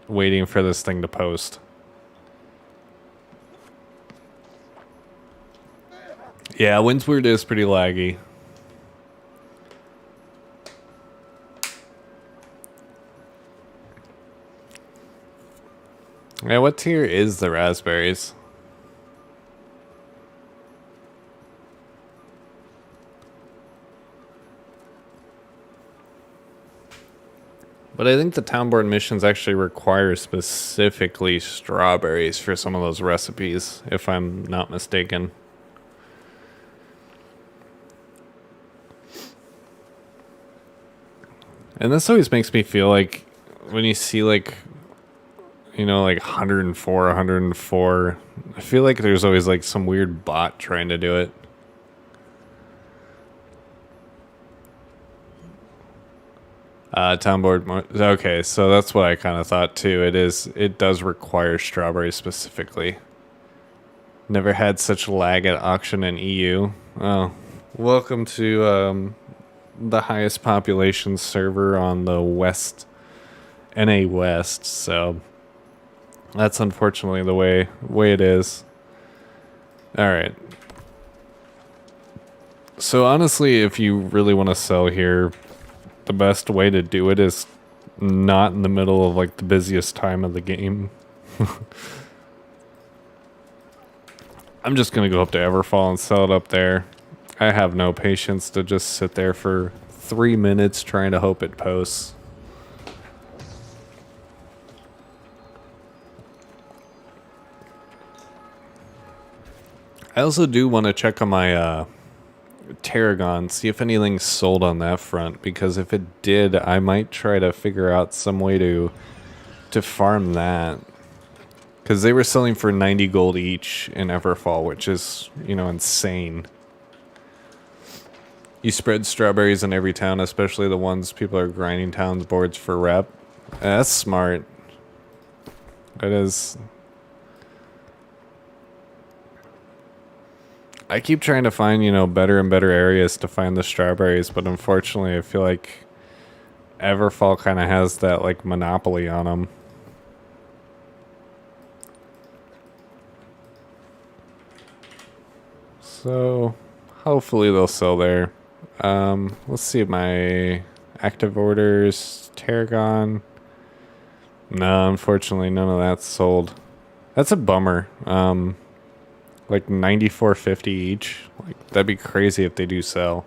waiting for this thing to post. Yeah, Windsward is pretty laggy. Yeah, what tier is the raspberries? But I think the town board missions actually require specifically strawberries for some of those recipes, if I'm not mistaken. And this always makes me feel like when you see like, you know, like 104, 104, I feel like there's always like some weird bot trying to do it. Town board. Okay, so that's what I kind of thought too. It does require strawberries specifically. Never had such lag at auction in EU. Oh, welcome to the highest population server on the West, NA West. So that's unfortunately the way it is. All right. So honestly, if you really want to sell here, the best way to do it is not in the middle of like the busiest time of the game. I'm just gonna go up to Everfall and sell it up there. I have no patience to just sit there for 3 minutes trying to hope it posts. I also do want to check on my Tarragon, see if anything's sold on that front, because if it did, I might try to figure out some way to farm that. Because they were selling for 90 gold each in Everfall, which is, you know, insane. You spread strawberries in every town, especially the ones people are grinding towns boards for rep. That's smart. That is. I keep trying to find, you know, better and better areas to find the strawberries, but unfortunately I feel like Everfall kind of has that, like, monopoly on them. So, hopefully they'll sell there. Let's see my active orders. Tarragon. No, unfortunately none of that's sold. That's a bummer. Like 94.50 each. Like, that'd be crazy if they do sell.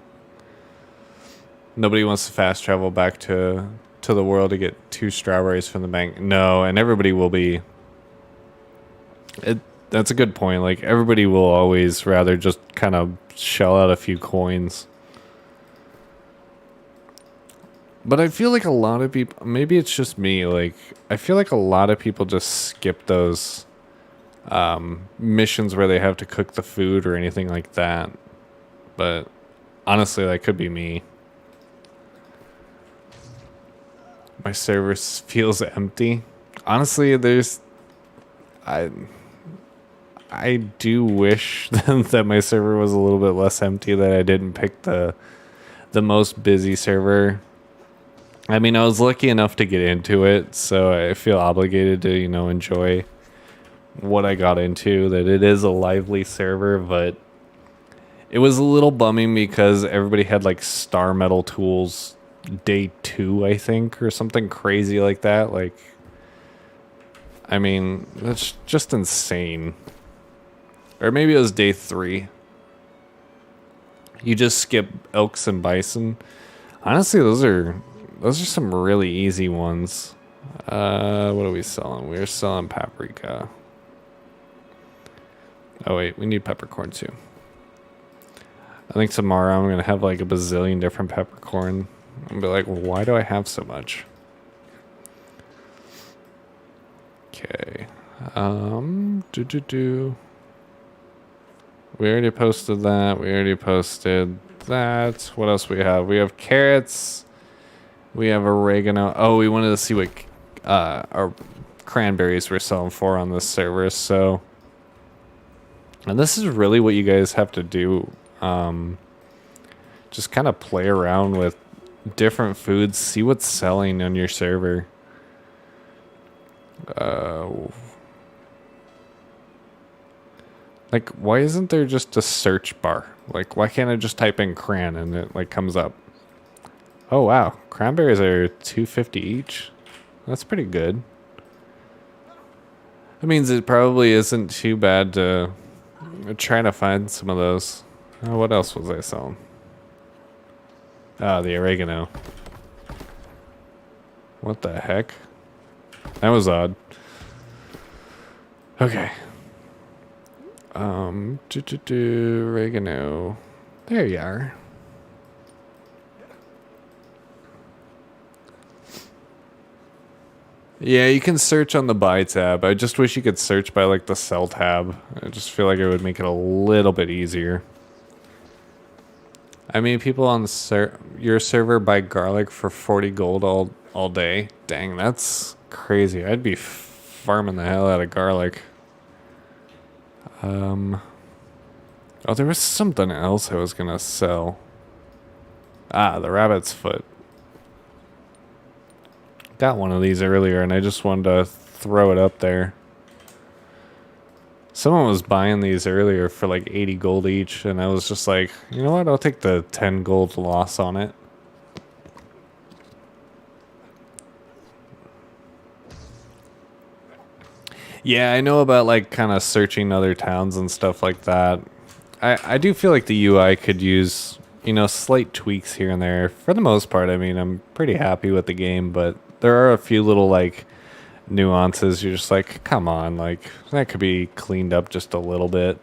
Nobody wants to fast travel back to the world to get 2 strawberries from the bank. No, and everybody will be. That's a good point. Like, everybody will always rather just kind of shell out a few coins. But I feel like a lot of people, maybe it's just me, like, I feel like a lot of people just skip those missions where they have to cook the food or anything like that. But honestly, that could be me. My server feels empty. Honestly, I do wish that my server was a little bit less empty, that I didn't pick the most busy server. I mean, I was lucky enough to get into it, so I feel obligated to, you know, enjoy what I got into, that it is a lively server, but it was a little bumming because everybody had like star metal tools day 2, I think, or something crazy like that. Like, I mean, that's just insane. Or maybe it was day 3. You just skip elks and bison. Honestly, those are some really easy ones. What are we selling? We're selling paprika. Oh wait, we need peppercorn too. I think tomorrow I'm gonna have like a bazillion different peppercorn and be like, why do I have so much? Okay. We already posted that. We already posted that. What else we have? We have carrots. We have oregano. Oh, we wanted to see what our cranberries were selling for on this server. So, and this is really what you guys have to do. Just kind of play around with different foods. See what's selling on your server. Like, why isn't there just a search bar? Like, why can't I just type in cran and it like comes up? Oh wow, cranberries are $2.50 each. That's pretty good. That means it probably isn't too bad to try to find some of those. Oh, what else was I selling? Ah, the oregano. What the heck? That was odd. Okay. Oregano. There you are. Yeah, you can search on the buy tab. I just wish you could search by like the sell tab. I just feel like it would make it a little bit easier. I mean, people on your server buy garlic for 40 gold all day. Dang, that's crazy. I'd be farming the hell out of garlic. Oh, there was something else I was gonna sell. Ah, the rabbit's foot. Got one of these earlier, and I just wanted to throw it up there. Someone was buying these earlier for like 80 gold each, and I was just like, you know what? I'll take the 10 gold loss on it. Yeah, I know about like kind of searching other towns and stuff like that. I do feel like the UI could use, you know, slight tweaks here and there. For the most part, I mean, I'm pretty happy with the game, but there are a few little like nuances. You're just like, come on, like that could be cleaned up just a little bit.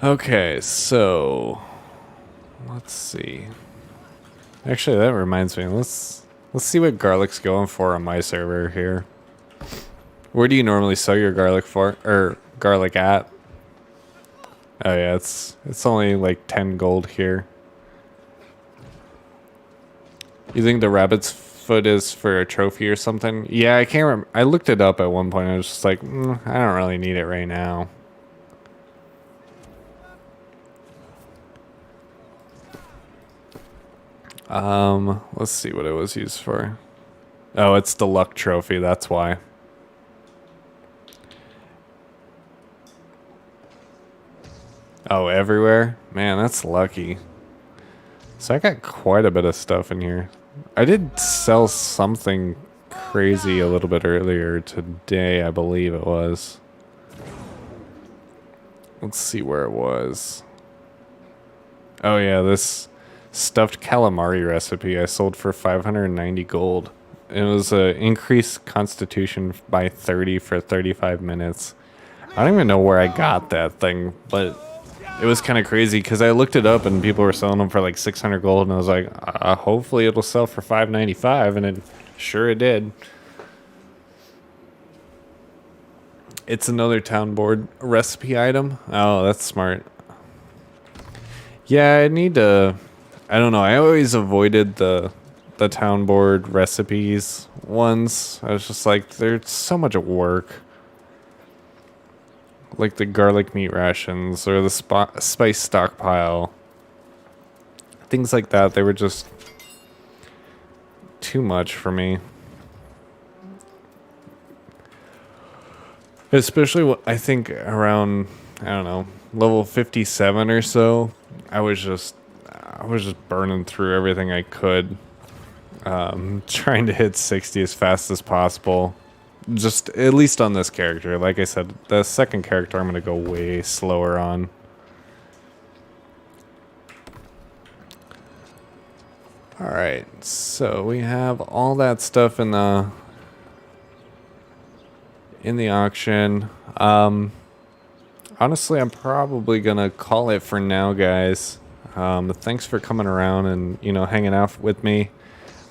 Okay, so let's see. Actually, that reminds me. Let's see what garlic's going for on my server here. Where do you normally sell your garlic for, or garlic at? Oh yeah, it's only like 10 gold here. You think the rabbit's foot is for a trophy or something? Yeah, I can't remember. I looked it up at one point. I was just like, I don't really need it right now. Let's see what it was used for. Oh, it's the luck trophy, that's why. Oh, everywhere? Man, that's lucky. So I got quite a bit of stuff in here. I did sell something crazy a little bit earlier today, I believe it was. Let's see where it was. Oh yeah, this stuffed calamari recipe I sold for 590 gold. It was a increased constitution by 30 for 35 minutes. I don't even know where I got that thing, but it was kind of crazy because I looked it up and people were selling them for like 600 gold, and I was like, hopefully it'll sell for 595, and it sure it did. It's another town board recipe item. Oh, that's smart. Yeah, I need to. I don't know. I always avoided the town board recipes ones. I was just like, there's so much work. like the garlic meat rations or the spice stockpile. Things like that, they were just too much for me. Especially, I think around, I don't know, level 57 or so, I was just burning through everything I could, trying to hit 60 as fast as possible. Just at least on this character. Like I said, the second character I'm gonna go way slower on. All right, so we have all that stuff in the auction. Honestly, I'm probably gonna call it for now, guys. Thanks for coming around and, you know, hanging out with me.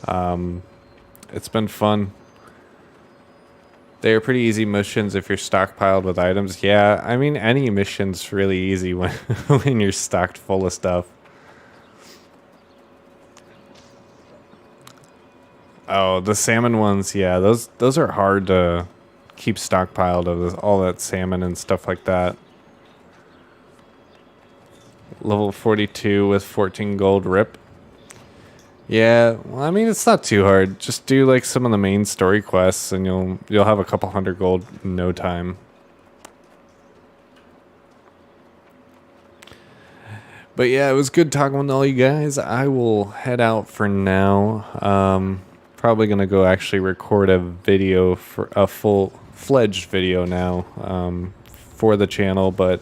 It's been fun. They are pretty easy missions if you're stockpiled with items. Yeah, I mean, any mission's really easy when when you're stocked full of stuff. Oh, the salmon ones, yeah, those are hard to keep stockpiled of all that salmon and stuff like that. Level 42 with 14 gold rip. Yeah, well, I mean, it's not too hard. Just do like some of the main story quests and you'll have a couple hundred gold in no time. But yeah, it was good talking with all you guys. I will head out for now. Probably gonna go actually record a video, for a full-fledged video now, for the channel, but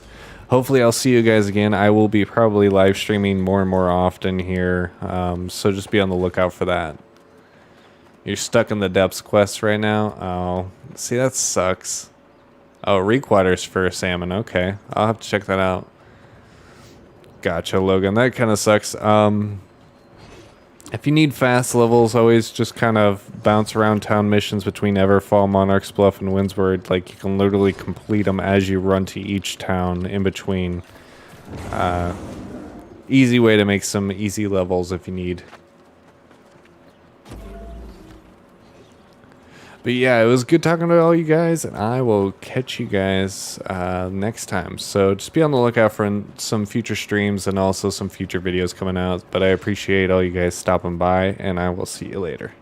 hopefully I'll see you guys again. I will be probably live streaming more and more often here, so just be on the lookout for that. You're stuck in the depths quest right now? Oh, see, that sucks. Oh, Reekwater's for salmon. Okay, I'll have to check that out. Gotcha, Logan. That kind of sucks. If you need fast levels, always just kind of bounce around town missions between Everfall, Monarch's Bluff, and Windsward. Like, you can literally complete them as you run to each town in between. Easy way to make some easy levels if you need. But yeah, it was good talking to all you guys, and I will catch you guys next time. So just be on the lookout for some future streams and also some future videos coming out. But I appreciate all you guys stopping by, and I will see you later.